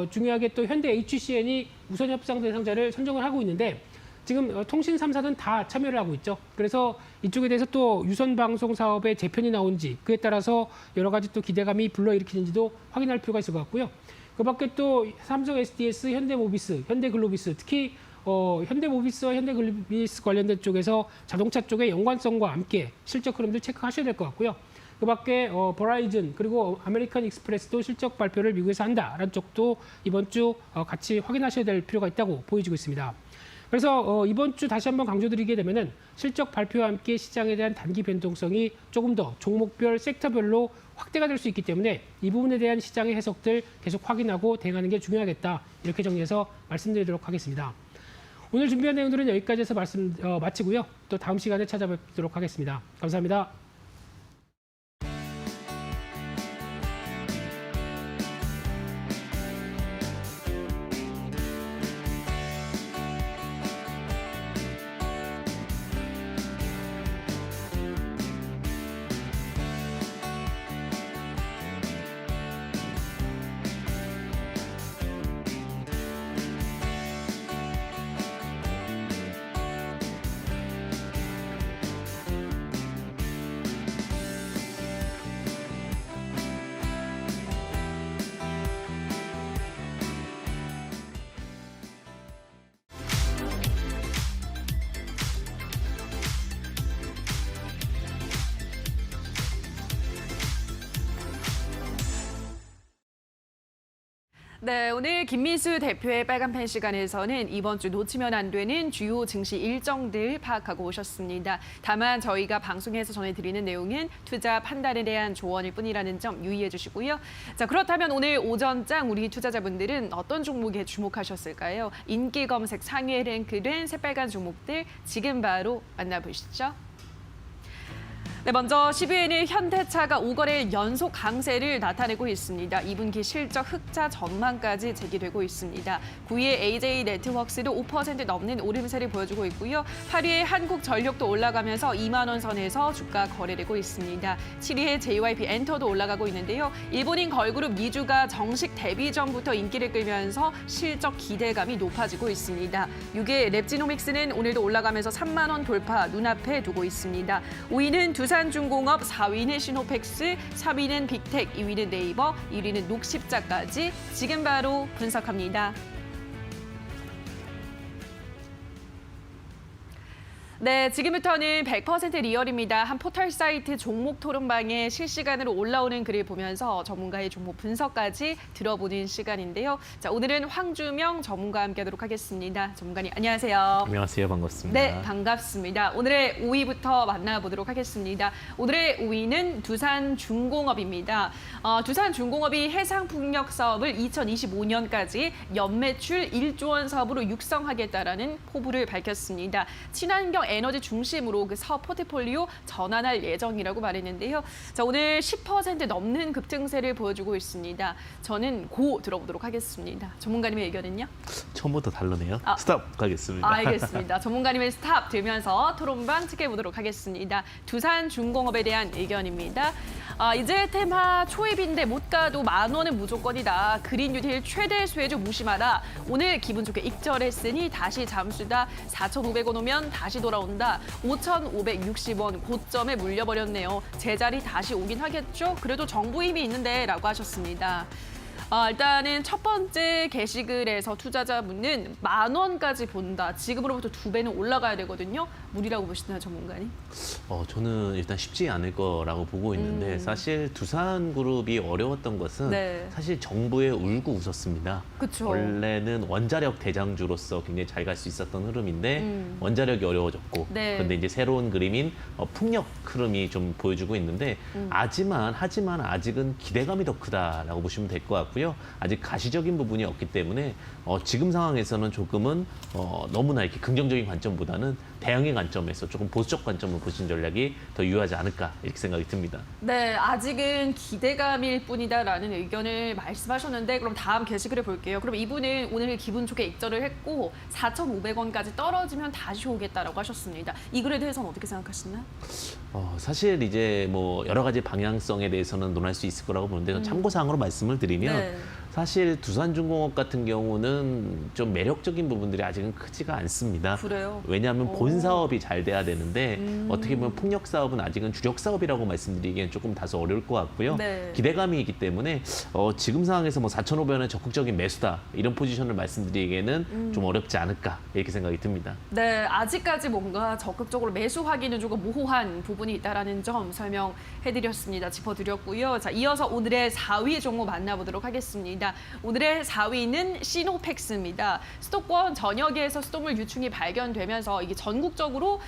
중요하게 또 현대 HCN이 우선 협상 대상자를 선정을 하고 있는데 지금 통신 3사는 다 참여를 하고 있죠. 그래서 이쪽에 대해서 또 유선 방송 사업의 재편이 나온지 그에 따라서 여러 가지 또 기대감이 불러일으키는지도 확인할 필요가 있을 것 같고요. 그 밖에 또 삼성 SDS, 현대모비스, 현대글로비스, 특히 현대모비스와 현대글로비스 관련된 쪽에서 자동차 쪽의 연관성과 함께 실적 흐름들 체크하셔야 될 것 같고요. 그 밖에 버라이즌 그리고 아메리칸 익스프레스도 실적 발표를 미국에서 한다라는 쪽도 이번 주 같이 확인하셔야 될 필요가 있다고 보여지고 있습니다. 그래서 이번 주 다시 한번 강조드리게 되면은 실적 발표와 함께 시장에 대한 단기 변동성이 조금 더 종목별, 섹터별로 확대가 될 수 있기 때문에 이 부분에 대한 시장의 해석들 계속 확인하고 대응하는 게 중요하겠다. 이렇게 정리해서 말씀드리도록 하겠습니다. 오늘 준비한 내용들은 여기까지 해서 마치고요. 또 다음 시간에 찾아뵙도록 하겠습니다. 감사합니다. 네, 오늘 김민수 대표의 빨간펜 시간에서는 이번 주 놓치면 안 되는 주요 증시 일정들 파악하고 오셨습니다. 다만 저희가 방송에서 전해드리는 내용은 투자 판단에 대한 조언일 뿐이라는 점 유의해 주시고요. 자, 그렇다면 오늘 오전장 우리 투자자분들은 어떤 종목에 주목하셨을까요? 인기 검색 상위에 랭크된 새빨간 종목들 지금 바로 만나보시죠. 네, 먼저 10위에는 현대차가 5거래일 연속 강세를 나타내고 있습니다. 2분기 실적 흑자 전망까지 제기되고 있습니다. 9위에 AJ네트워크스도 5% 넘는 오름세를 보여주고 있고요. 8위에 한국전력도 올라가면서 2만 원 선에서 주가 거래되고 있습니다. 7위에 JYP엔터도 올라가고 있는데요. 일본인 걸그룹 미주가 정식 데뷔 전부터 인기를 끌면서 실적 기대감이 높아지고 있습니다. 6위에 랩지노믹스는 오늘도 올라가면서 3만 원 돌파 눈앞에 두고 있습니다. 5위는 두산중공업, 4위는 시노펙스, 3위는 빅텍, 2위는 네이버, 1위는 녹십자까지 지금 바로 분석합니다. 네, 지금부터는 100% 리얼입니다. 한 포털 사이트 종목 토론방에 실시간으로 올라오는 글을 보면서 전문가의 종목 분석까지 들어보는 시간인데요. 자, 오늘은 황주명 전문가와 함께하도록 하겠습니다. 전문가님, 안녕하세요. 안녕하세요. 반갑습니다. 네, 반갑습니다. 오늘의 5위부터 만나보도록 하겠습니다. 오늘의 5위는 두산중공업입니다. 두산중공업이 해상풍력 사업을 2025년까지 연매출 1조 원 사업으로 육성하겠다라는 포부를 밝혔습니다. 친환경 에너지 중심으로 그 사업 포트폴리오 전환할 예정이라고 말했는데요. 자, 오늘 10% 넘는 급등세를 보여주고 있습니다. 저는 고 들어보도록 하겠습니다. 전문가님의 의견은요? 처음부터 다르네요. 아. 스탑 가겠습니다. 알겠습니다. 전문가님의 스탑 들면서 토론방 지켜보도록 하겠습니다. 두산중공업에 대한 의견입니다. 이제 테마 초입인데 못 가도 만 원은 무조건이다. 그린 뉴딜 최대 수혜주 무심하다. 오늘 기분 좋게 익절했으니 다시 잠수다. 4,500원 오면 다시 돌아온다. 5,560원 고점에 물려버렸네요. 제자리 다시 오긴 하겠죠? 그래도 정부 힘이 있는데 라고 하셨습니다. 일단은 첫 번째 게시글에서 투자자분은 만 원까지 본다. 지금으로부터 2배는 올라가야 되거든요. 무리라고 보시나요, 전문가님? 저는 일단 쉽지 않을 거라고 보고 있는데 사실 두산그룹이 어려웠던 것은 네. 사실 정부에 울고 웃었습니다. 그쵸. 원래는 원자력 대장주로서 굉장히 잘 갈 수 있었던 흐름인데 원자력이 어려워졌고 네. 그런데 이제 새로운 그림인 풍력 흐름이 좀 보여주고 있는데 하지만 아직은 기대감이 더 크다라고 보시면 될 것 같고요. 아직 가시적인 부분이 없기 때문에 지금 상황에서는 조금은 너무나 이렇게 긍정적인 관점보다는 대응의 관점에서 조금 보수적 관점을 보신 전략이 더 유효하지 않을까 이렇게 생각이 듭니다. 네, 아직은 기대감일 뿐이다라는 의견을 말씀하셨는데 그럼 다음 게시글을 볼게요. 그럼 이분은 오늘 기분 좋게 익절을 했고 4,500원까지 떨어지면 다시 오겠다라고 하셨습니다. 이 글에 대해서는 어떻게 생각하시나요? 사실 이제 뭐 여러 가지 방향성에 대해서는 논할 수 있을 거라고 보는데 참고사항으로 말씀을 드리면 네. 사실 두산중공업 같은 경우는 좀 매력적인 부분들이 아직은 크지가 않습니다. 그래요? 왜냐하면 오. 본 사업이 잘 돼야 되는데 어떻게 보면 풍력 사업은 아직은 주력 사업이라고 말씀드리기엔 조금 다소 어려울 것 같고요. 네. 기대감이 있기 때문에 지금 상황에서 뭐 4,500원의 적극적인 매수다 이런 포지션을 말씀드리기에는 좀 어렵지 않을까 이렇게 생각이 듭니다. 네, 아직까지 뭔가 적극적으로 매수하기는 조금 모호한 부분이 있다라는 점 설명해드렸습니다. 짚어드렸고요. 자, 이어서 오늘의 4위 종목 만나보도록 하겠습니다. 오늘의 4위는 시노펙스입니다. 수도권 전역에서 수돗물 유충이 발견되면서 이게 전국적으로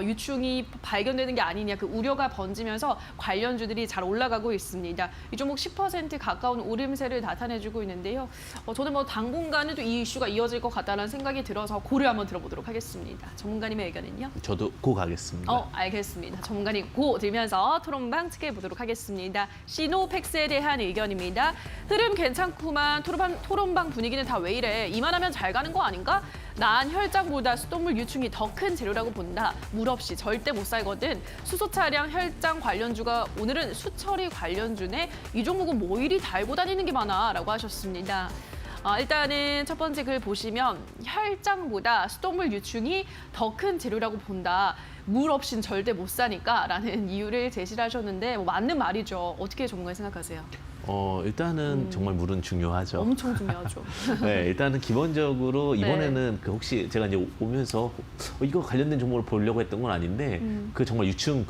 유충이 발견되는 게 아니냐 그 우려가 번지면서 관련주들이 잘 올라가고 있습니다. 이 종목 10% 가까운 오름세를 나타내주고 있는데요. 저는 뭐 당분간은 또 이 이슈가 이어질 것 같다는 생각이 들어서 고를 한번 들어보도록 하겠습니다. 전문가님의 의견은요? 저도 고 가겠습니다. 알겠습니다. 전문가님 고 들면서 토론방 지켜보도록 하겠습니다. 시노펙스에 대한 의견입니다. 흐름 괜찮구만. 토론방 분위기는 다 왜 이래. 이만하면 잘 가는 거 아닌가? 난 혈장보다 수돗물 유충이 더 큰 재료라고 본다. 물 없이 절대 못 살거든. 수소 차량 혈장 관련주가 오늘은 수처리 관련주네. 이 종목은 뭐 이리 달고 다니는 게 많아 라고 하셨습니다. 일단은 첫 번째 글 보시면 혈장보다 수돗물 유충이 더 큰 재료라고 본다. 물 없인 절대 못 사니까라는 이유를 제시를 하셨는데 뭐 맞는 말이죠. 어떻게 전문가 생각하세요? 일단은 정말 물은 중요하죠. 엄청 중요하죠. 네, 일단은 기본적으로 네. 이번에는 그 혹시 제가 이제 오면서 이거 관련된 정보를 보려고 했던 건 아닌데 그 정말 유충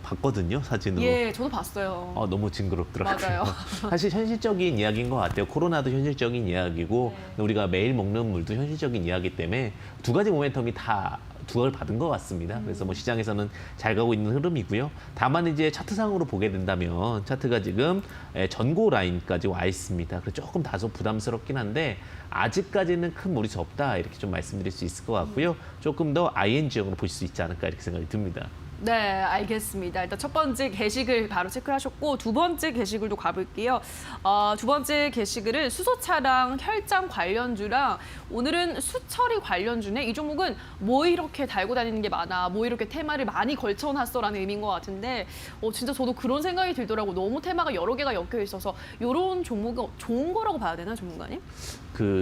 봤거든요, 사진으로. 예, 저도 봤어요. 너무 징그럽더라고요. 맞아요. 사실 현실적인 이야기인 것 같아요. 코로나도 현실적인 이야기고 우리가 매일 먹는 물도 현실적인 이야기 때문에 두 가지 모멘텀이 다 두각을 받은 것 같습니다. 그래서 뭐 시장에서는 잘 가고 있는 흐름이고요. 다만 이제 차트상으로 보게 된다면 차트가 지금 전고 라인까지 와 있습니다. 그래서 조금 다소 부담스럽긴 한데 아직까지는 큰 무리수 없다 이렇게 좀 말씀드릴 수 있을 것 같고요. 조금 더 ING형으로 보실 수 있지 않을까 이렇게 생각이 듭니다. 네, 알겠습니다. 일단 첫 번째 게시글 바로 체크하셨고 두 번째 게시글도 가볼게요. 두 번째 게시글은 수소차랑 혈장 관련주랑 오늘은 수처리 관련주네. 이 종목은 뭐 이렇게 달고 다니는 게 많아. 뭐 이렇게 테마를 많이 걸쳐놨어라는 의미인 것 같은데 진짜 저도 그런 생각이 들더라고. 너무 테마가 여러 개가 엮여 있어서 이런 종목은 좋은 거라고 봐야 되나, 전문가님?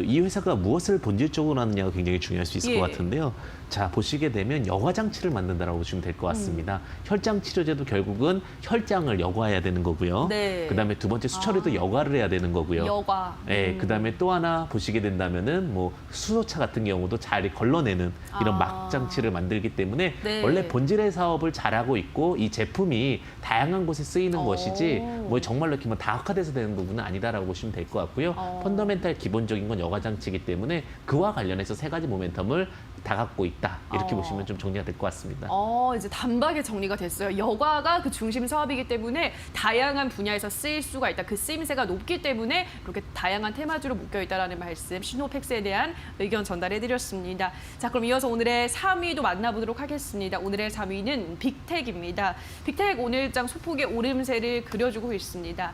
이 회사가 무엇을 본질적으로 하느냐가 굉장히 중요할 수 있을 예. 것 같은데요. 자, 보시게 되면 여과 장치를 만든다라고 보시면 될 것 같습니다. 혈장 치료제도 결국은 혈장을 여과해야 되는 거고요. 네. 그다음에 두 번째 수처리도 여과를 해야 되는 거고요. 여과. 네, 그다음에 또 하나 보시게 된다면은 뭐 수소차 같은 경우도 잘 걸러내는 이런 막 장치를 만들기 때문에 네. 원래 본질의 사업을 잘하고 있고 이 제품이 다양한 곳에 쓰이는 것이지 뭐 정말로 이렇게 뭐 다각화돼서 되는 부분은 아니다라고 보시면 될 것 같고요. 펀더멘탈 기본적인 건 여과 장치이기 때문에 그와 관련해서 세 가지 모멘텀을 다 갖고 있다. 이렇게 보시면 좀 정리가 될 것 같습니다. 이제 단박에 정리가 됐어요. 여과가 그 중심 사업이기 때문에 다양한 분야에서 쓰일 수가 있다. 그 쓰임새가 높기 때문에 그렇게 다양한 테마주로 묶여 있다라는 말씀, 시노팩스에 대한 의견 전달해드렸습니다. 자, 그럼 이어서 오늘의 3위도 만나보도록 하겠습니다. 오늘의 3위는 빅텍입니다. 빅텍 오늘장 소폭의 오름세를 그려주고 있습니다.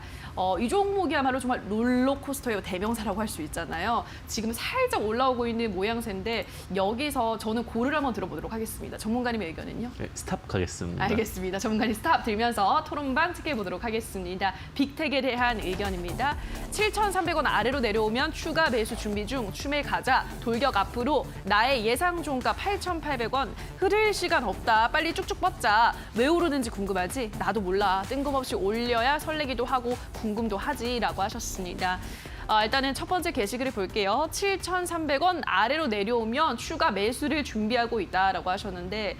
이 종목이야말로 정말 롤러코스터의 대명사라고 할 수 있잖아요. 지금 살짝 올라오고 있는 모양새인데 여기서 저는 고를 한번 들어보도록 하겠습니다. 전문가님의 의견은요? 네, 스탑 가겠습니다. 알겠습니다. 전문가님 스탑 들면서 토론방 체크해보도록 하겠습니다. 빅텍에 대한 의견입니다. 7,300원 아래로 내려오면 추가 매수 준비 중, 추매 가자, 돌격 앞으로, 나의 예상 종가 8,800원, 흐를 시간 없다, 빨리 쭉쭉 뻗자. 왜 오르는지 궁금하지? 나도 몰라. 뜬금없이 올려야 설레기도 하고 궁금도 하지라고 하셨습니다. 일단은 첫 번째 게시글을 볼게요. 7,300원 아래로 내려오면 추가 매수를 준비하고 있다라고 하셨는데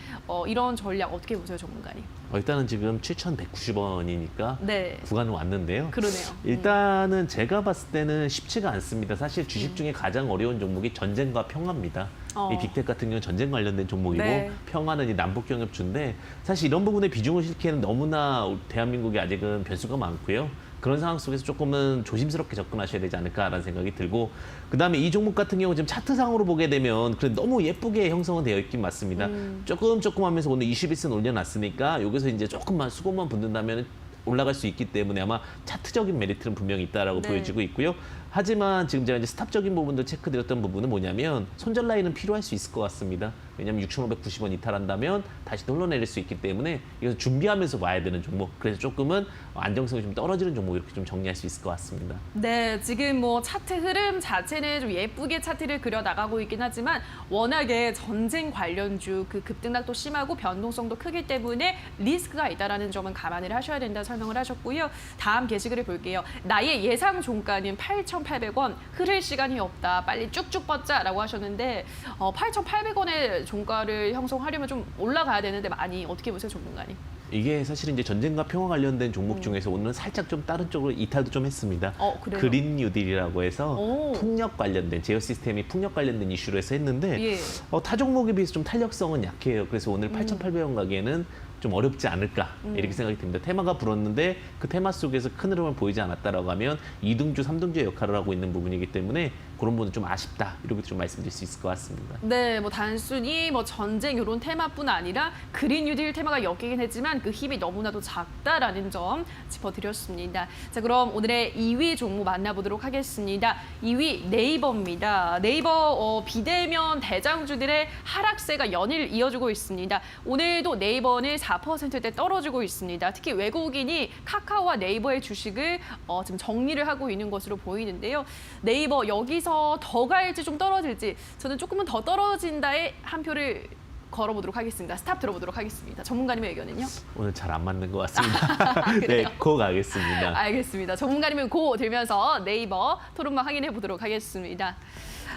이런 전략 어떻게 보세요, 전문가님? 일단은 지금 7,190원이니까 네. 구간은 왔는데요. 그러네요. 일단은 제가 봤을 때는 쉽지가 않습니다. 사실 주식 중에 가장 어려운 종목이 전쟁과 평화입니다. 이 빅텍 같은 경우는 전쟁 관련된 종목이고 네. 평화는 이 남북경협주인데 사실 이런 부분에 비중을 싣기에는 너무나 대한민국이 아직은 변수가 많고요. 그런 상황 속에서 조금은 조심스럽게 접근하셔야 되지 않을까라는 생각이 들고 그다음에 이 종목 같은 경우 지금 차트상으로 보게 되면 그래 너무 예쁘게 형성은 되어 있긴 맞습니다. 조금 하면서 오늘 21선 올려놨으니까 여기서 이제 조금만 수급만 붙는다면 올라갈 수 있기 때문에 아마 차트적인 메리트는 분명히 있다라고 네. 보여지고 있고요. 하지만 지금 제가 이제 스탑적인 부분도 체크드렸던 부분은 뭐냐면 손절 라인은 필요할 수 있을 것 같습니다. 왜냐하면 6,590원 이탈한다면 다시 흘러내릴 수 있기 때문에 이거 준비하면서 와야 되는 종목. 그래서 조금은 안정성이 좀 떨어지는 종목 이렇게 좀 정리할 수 있을 것 같습니다. 네, 지금 뭐 차트 흐름 자체는 좀 예쁘게 차트를 그려 나가고 있긴 하지만 워낙에 전쟁 관련주 그 급등락도 심하고 변동성도 크기 때문에 리스크가 있다라는 점은 감안을 하셔야 된다 설명을 하셨고요. 다음 게시글을 볼게요. 나의 예상 종가는 8,800원, 흐를 시간이 없다, 빨리 쭉쭉 뻗자라고 하셨는데 8,800원의 종가를 형성하려면 좀 올라가야 되는데 많이 어떻게 보세요, 전문가님? 이게 사실은 이제 전쟁과 평화 관련된 종목 중에서 오늘은 살짝 좀 다른 쪽으로 이탈도 좀 했습니다. 그래요? 그린 뉴딜이라고 해서 오. 풍력 관련된 제어 시스템이 풍력 관련된 이슈로 해서 했는데 예. 타 종목에 비해서 좀 탄력성은 약해요. 그래서 오늘 8,800원 가기에는 좀 어렵지 않을까 이렇게 생각이 듭니다. 테마가 불었는데 그 테마 속에서 큰 흐름을 보이지 않았다라고 하면 2등주, 3등주의 역할을 하고 있는 부분이기 때문에 그런 부분은 좀 아쉽다 이렇게 좀 말씀드릴 수 있을 것 같습니다. 네, 뭐 단순히 뭐 전쟁 이런 테마뿐 아니라 그린 뉴딜 테마가 엮이긴 했지만 그 힘이 너무나도 작다라는 점 짚어드렸습니다. 자, 그럼 오늘의 2위 종목 만나보도록 하겠습니다. 2위 네이버입니다. 네이버 비대면 대장주들의 하락세가 연일 이어지고 있습니다. 오늘도 네이버는 4%대 떨어지고 있습니다. 특히 외국인이 카카오와 네이버의 주식을 지금 정리를 하고 있는 것으로 보이는데요. 네이버 여기서 더 갈지 좀 떨어질지 저는 조금은 더 떨어진다에 한 표를 걸어보도록 하겠습니다. 스탑 들어보도록 하겠습니다. 전문가님의 의견은요? 오늘 잘 안 맞는 것 같습니다. 네, 고 가겠습니다. 알겠습니다. 전문가님은 고 들면서 네이버 토론방 확인해 보도록 하겠습니다.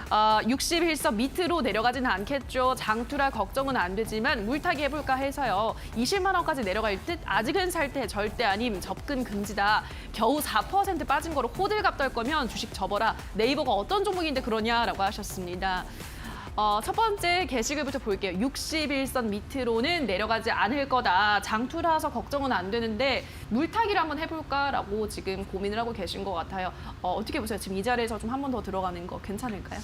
61선 밑으로 내려가지는 않겠죠. 장투라 걱정은 안 되지만 물타기 해볼까 해서요. 20만 원까지 내려갈 듯 아직은 살 때 절대 아님 접근 금지다. 겨우 4% 빠진 거로 호들갑 떨 거면 주식 접어라. 네이버가 어떤 종목인데 그러냐라고 하셨습니다. 첫 번째 게시글부터 볼게요. 61선 밑으로는 내려가지 않을 거다. 장투라서 걱정은 안 되는데 물타기를 한번 해볼까라고 지금 고민을 하고 계신 것 같아요. 어떻게 보세요? 지금 이 자리에서 좀 한 번 더 들어가는 거 괜찮을까요?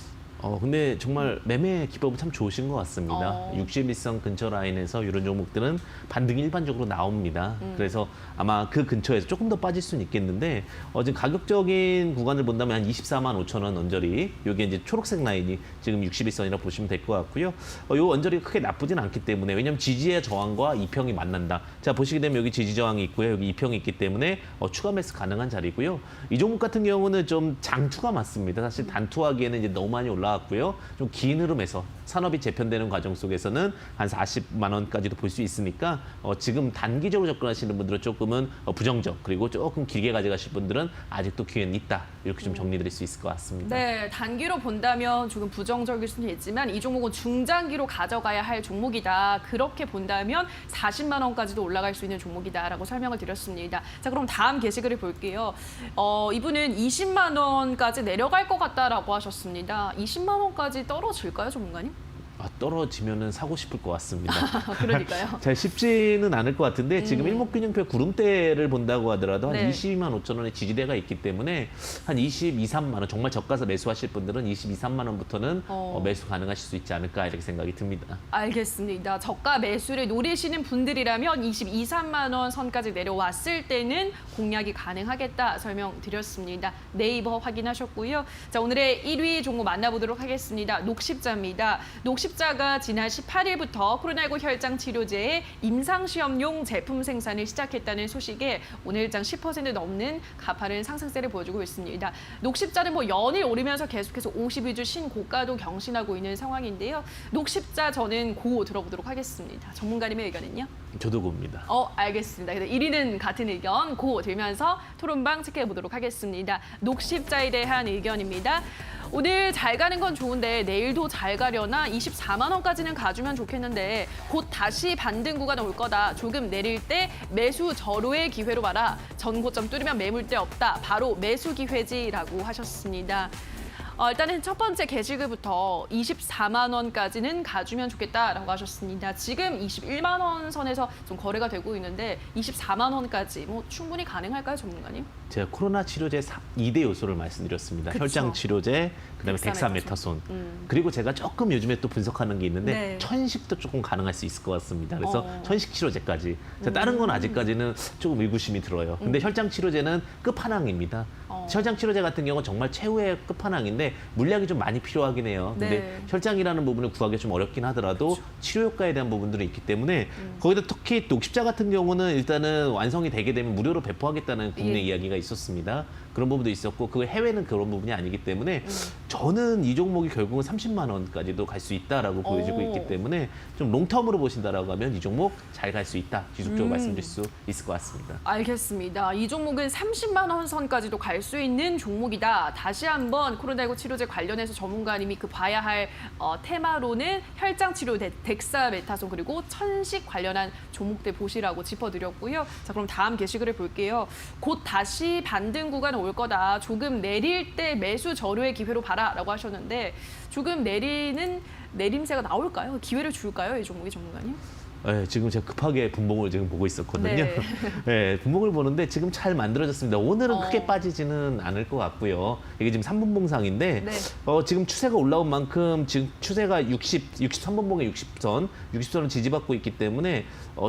근데 정말 매매 기법은 참 좋으신 것 같습니다. 61선 근처 라인에서 이런 종목들은 반등이 일반적으로 나옵니다. 그래서 아마 그 근처에서 조금 더 빠질 수는 있겠는데 지금 가격적인 구간을 본다면 한 24만 5천 원 언저리, 이게 이제 초록색 라인이 지금 61선이라고 보시면 될 것 같고요. 이 언저리가 크게 나쁘진 않기 때문에, 왜냐하면 지지의 저항과 이평이 만난다. 자, 보시게 되면 여기 지지 저항이 있고요, 여기 이평이 있기 때문에 추가 매수 가능한 자리고요. 이 종목 같은 경우는 좀 장투가 맞습니다. 사실 단투하기에는 이제 너무 많이 올라왔고요. 좀 긴 흐름에서 산업이 재편되는 과정 속에서는 한 40만 원까지도 볼 수 있으니까 지금 단기적으로 접근하시는 분들은 조금은 부정적, 그리고 조금 길게 가져가실 분들은 아직도 기회는 있다. 이렇게 좀 정리드릴 수 있을 것 같습니다. 네, 단기로 본다면 조금 부정적일 수는 있지만 이 종목은 중장기로 가져가야 할 종목이다. 그렇게 본다면 40만 원까지도 올라갈 수 있는 종목이다라고 설명을 드렸습니다. 자, 그럼 다음 게시글을 볼게요. 이분은 20만 원까지 내려갈 것 같다라고 하셨습니다. 20만 원까지 떨어질까요, 전문가님? 떨어지면은 사고 싶을 것 같습니다. 그러니까요. 잘 쉽지는 않을 것 같은데 지금 일목균형표 구름대를 본다고 하더라도 한 네. 22만 5천 원의 지지대가 있기 때문에 한 22, 3만 원, 정말 저가서 매수하실 분들은 22, 3만 원부터는 매수 가능하실 수 있지 않을까 이렇게 생각이 듭니다. 알겠습니다. 저가 매수를 노리시는 분들이라면 22, 3만 원 선까지 내려왔을 때는 공략이 가능하겠다 설명드렸습니다. 네이버 확인하셨고요. 자, 오늘의 1위 종목 만나보도록 하겠습니다. 녹십자입니다. 녹십자가 지난 18일부터 코로나19 혈장 치료제의 임상시험용 제품 생산을 시작했다는 소식에 오늘장 10% 넘는 가파른 상승세를 보여주고 있습니다. 녹십자는 연일 오르면서 계속해서 52주 신고가도 경신하고 있는 상황인데요. 녹십자 저는 고 들어보도록 하겠습니다. 전문가님의 의견은요? 저도 봅니다. 알겠습니다. 1위는 같은 의견 고 들면서 토론방 체크해 보도록 하겠습니다. 녹십자에 대한 의견입니다. 오늘 잘 가는 건 좋은데 내일도 잘 가려나 24만 원까지는 가주면 좋겠는데 곧 다시 반등 구간 올 거다. 조금 내릴 때 매수 절호의 기회로 봐라. 전고점 뚫으면 매물대 없다. 바로 매수 기회지라고 하셨습니다. 일단은 첫 번째 게시글부터 24만 원까지는 가주면 좋겠다라고 하셨습니다. 지금 21만 원 선에서 좀 거래가 되고 있는데 24만 원까지 충분히 가능할까요, 전문가님? 제가 코로나 치료제 2대 요소를 말씀드렸습니다. 그쵸. 혈장 치료제, 그다음에 덱사메타손. 덱사메타손. 그리고 제가 조금 요즘에 또 분석하는 게 있는데 네. 천식도 조금 가능할 수 있을 것 같습니다. 그래서 천식 치료제까지. 다른 건 아직까지는 조금 의구심이 들어요. 근데 혈장 치료제는 끝판왕입니다. 혈장 치료제 같은 경우는 정말 최후의 끝판왕인데 물량이 좀 많이 필요하긴 해요. 근데 네. 혈장이라는 부분을 구하기 좀 어렵긴 하더라도 치료 효과에 대한 부분들이 있기 때문에 거기다 특히 녹십자 같은 경우는 일단은 완성이 되게 되면 무료로 배포하겠다는 국내 이야기가 있었습니다. 그런 부분도 있었고 그 해외는 그런 부분이 아니기 때문에 저는 이 종목이 결국은 30만 원까지도 갈 수 있다라고 보여지고 있기 때문에 좀 롱텀으로 보신다라고 하면 이 종목 잘 갈 수 있다. 지속적으로 말씀드릴 수 있을 것 같습니다. 알겠습니다. 이 종목은 30만 원 선까지도 갈 수 있는 종목이다. 다시 한번 코로나19 치료제 관련해서 전문가님이 봐야 할 테마로는 혈장 치료제, 덱사메타손 그리고 천식 관련한 종목들 보시라고 짚어드렸고요. 자, 그럼 다음 게시글을 볼게요. 곧 다시 반등 구간 올 거다. 조금 내릴 때 매수 절호의 기회로 봐라라고 하셨는데 조금 내리는 내림세가 나올까요? 기회를 줄까요? 이 종목이 전문가님? 네, 지금 제가 급하게 분봉을 지금 보고 있었거든요. 네. 네, 분봉을 보는데 지금 잘 만들어졌습니다. 오늘은 크게 빠지지는 않을 것 같고요. 이게 지금 3분봉상인데 네. 지금 추세가 올라온 만큼 지금 추세가 63분봉의 60선을 지지받고 있기 때문에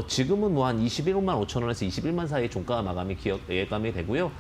지금은 한 21만 5천 원에서 21만 사이 종가 마감이 예감이 되고요.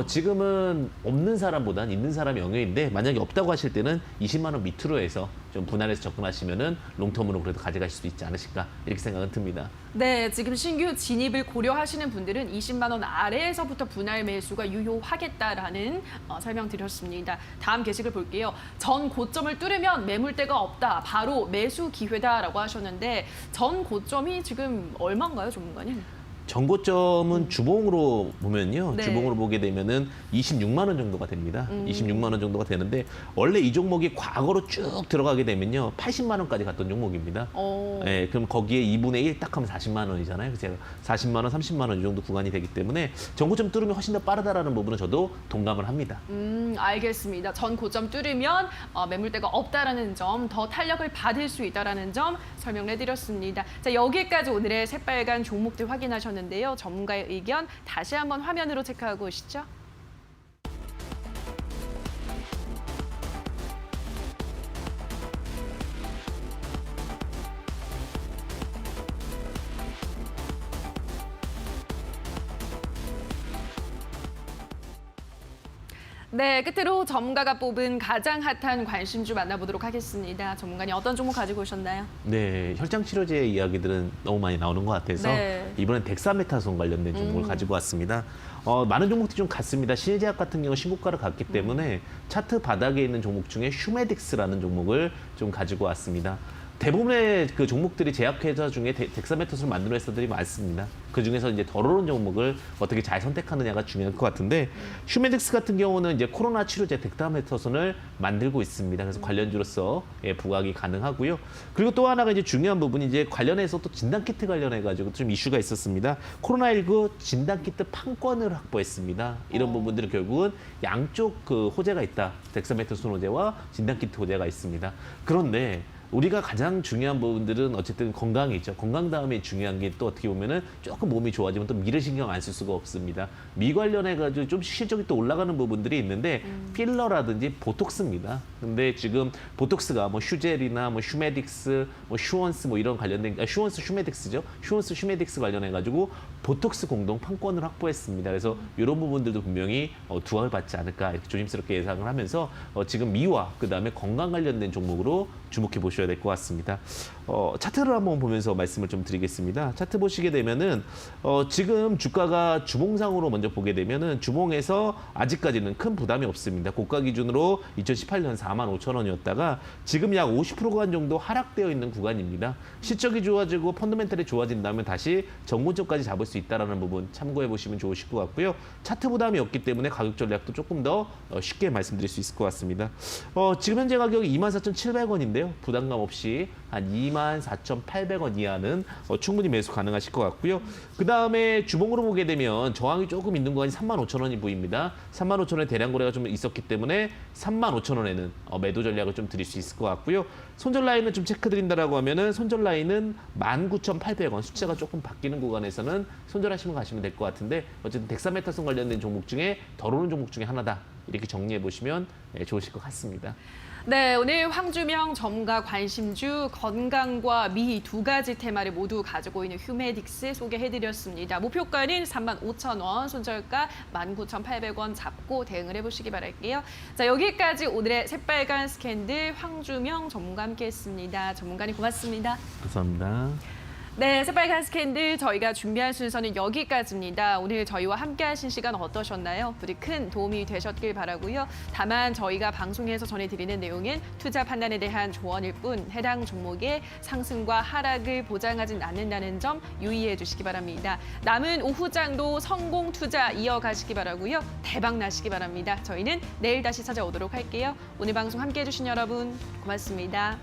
지금은 없는 사람보다는 있는 사람이 영역인데 만약에 없다고 하실 때는 20만 원 밑으로 해서 좀 분할해서 접근하시면은 롱텀으로 그래도 가져가실 수 있지 않으실까 이렇게 생각은 듭니다. 네, 지금 신규 진입을 고려하시는 분들은 20만 원 아래에서부터 분할 매수가 유효하겠다라는 설명 드렸습니다. 다음 게시글 볼게요. 전 고점을 뚫으면 매물대가 없다. 바로 매수 기회다라고 하셨는데 전 고점이 지금 얼마인가요, 전문가님? 전고점은 주봉으로 보면요. 네. 주봉으로 보게 되면은 26만 원 정도가 됩니다. 26만 원 정도가 되는데 원래 이 종목이 과거로 쭉 들어가게 되면요. 80만 원까지 갔던 종목입니다. 네, 그럼 거기에 2분의 1 딱 하면 40만 원이잖아요. 그래서 40만 원, 30만 원 이 정도 구간이 되기 때문에 전고점 뚫으면 훨씬 더 빠르다라는 부분은 저도 동감을 합니다. 알겠습니다. 전 고점 뚫으면 매물대가 없다라는 점, 더 탄력을 받을 수 있다라는 점 설명을 해드렸습니다. 자, 여기까지 오늘의 새빨간 종목들 확인하셨는데요. 전문가의 의견 다시 한번 화면으로 체크하고 오시죠. 네, 끝으로 전문가가 뽑은 가장 핫한 관심주 만나보도록 하겠습니다. 전문가님 어떤 종목 가지고 오셨나요? 네, 혈장 치료제 이야기들은 너무 많이 나오는 것 같아서 네. 이번엔 덱사메타손 관련된 종목을 가지고 왔습니다. 많은 종목들이 좀 같습니다. 신일제약 같은 경우 신고가를 갔기 때문에 차트 바닥에 있는 종목 중에 휴메딕스라는 종목을 좀 가지고 왔습니다. 대부분의 그 종목들이 제약회사 중에 덱사메타손을 만드는 회사들이 많습니다. 그 중에서 이제 덜 오른 종목을 어떻게 잘 선택하느냐가 중요할 것 같은데 휴메딕스 같은 경우는 이제 코로나 치료제 덱사메타손을 만들고 있습니다. 그래서 관련주로서 부각이 가능하고요. 그리고 또 하나가 이제 중요한 부분이 이제 관련해서 또 진단키트 관련해 가지고 좀 이슈가 있었습니다. 코로나19 진단키트 판권을 확보했습니다. 이런 부분들은 결국은 양쪽 그 호재가 있다. 덱사메타손 호재와 진단키트 호재가 있습니다. 그런데 우리가 가장 중요한 부분들은 어쨌든 건강이죠. 건강 다음에 중요한 게 또 어떻게 보면은 조금 몸이 좋아지면 또 미를 신경 안 쓸 수가 없습니다. 미 관련해가지고 좀 실적이 또 올라가는 부분들이 있는데 필러라든지 보톡스입니다. 근데 지금 보톡스가 뭐 휴젤이나 뭐 휴메딕스, 뭐 슈원스 뭐 이런 관련된 슈원스 휴메딕스죠. 슈원스 휴메딕스 관련해가지고 보톡스 공동 판권을 확보했습니다. 그래서 이런 부분들도 분명히 두각을 받지 않을까 이렇게 조심스럽게 예상을 하면서 지금 미와 그다음에 건강 관련된 종목으로 주목해 보셔야 될 것 같습니다. 차트를 한번 보면서 말씀을 좀 드리겠습니다. 차트 보시게 되면은 지금 주가가 주봉상으로 먼저 보게 되면은 주봉에서 아직까지는 큰 부담이 없습니다. 고가 기준으로 2018년 45,000원이었다가 지금 약 50%간 정도 하락되어 있는 구간입니다. 실적이 좋아지고 펀더멘털이 좋아진다면 다시 정고점까지 잡을 수 있다는 부분 참고해 보시면 좋으실 것 같고요. 차트 부담이 없기 때문에 가격 전략도 조금 더 쉽게 말씀드릴 수 있을 것 같습니다. 지금 현재 가격이 24,700원인데요. 부담감 없이 한 24,800원 이하는 충분히 매수 가능하실 것 같고요. 그 다음에 주봉으로 보게 되면 저항이 조금 있는 구간이 35,000원이 보입니다. 35,000원에 대량 거래가 좀 있었기 때문에 35,000원에는 매도 전략을 좀 드릴 수 있을 것 같고요. 손절 라인은 좀 체크드린다라고 하면은 손절 라인은 19,800원 숫자가 조금 바뀌는 구간에서는 손절하시면 가시면 될 것 같은데 어쨌든 덱사메타손 관련된 종목 중에 덜 오른 종목 중에 하나다. 이렇게 정리해 보시면 좋으실 것 같습니다. 네, 오늘 황주명 전문가 관심주 건강과 미 두 가지 테마를 모두 가지고 있는 휴메딕스 소개해드렸습니다. 목표가는 35,000원, 손절가 19,800원 잡고 대응을 해보시기 바랄게요. 자, 여기까지 오늘의 새빨간 스캔들 황주명 전문가 함께했습니다. 전문가님 고맙습니다. 감사합니다. 네, 새빨간 스캔들 저희가 준비한 순서는 여기까지입니다. 오늘 저희와 함께 하신 시간 어떠셨나요? 부디 큰 도움이 되셨길 바라고요. 다만 저희가 방송에서 전해드리는 내용은 투자 판단에 대한 조언일 뿐 해당 종목의 상승과 하락을 보장하진 않는다는 점 유의해 주시기 바랍니다. 남은 오후장도 성공 투자 이어가시기 바라고요. 대박 나시기 바랍니다. 저희는 내일 다시 찾아오도록 할게요. 오늘 방송 함께해 주신 여러분 고맙습니다.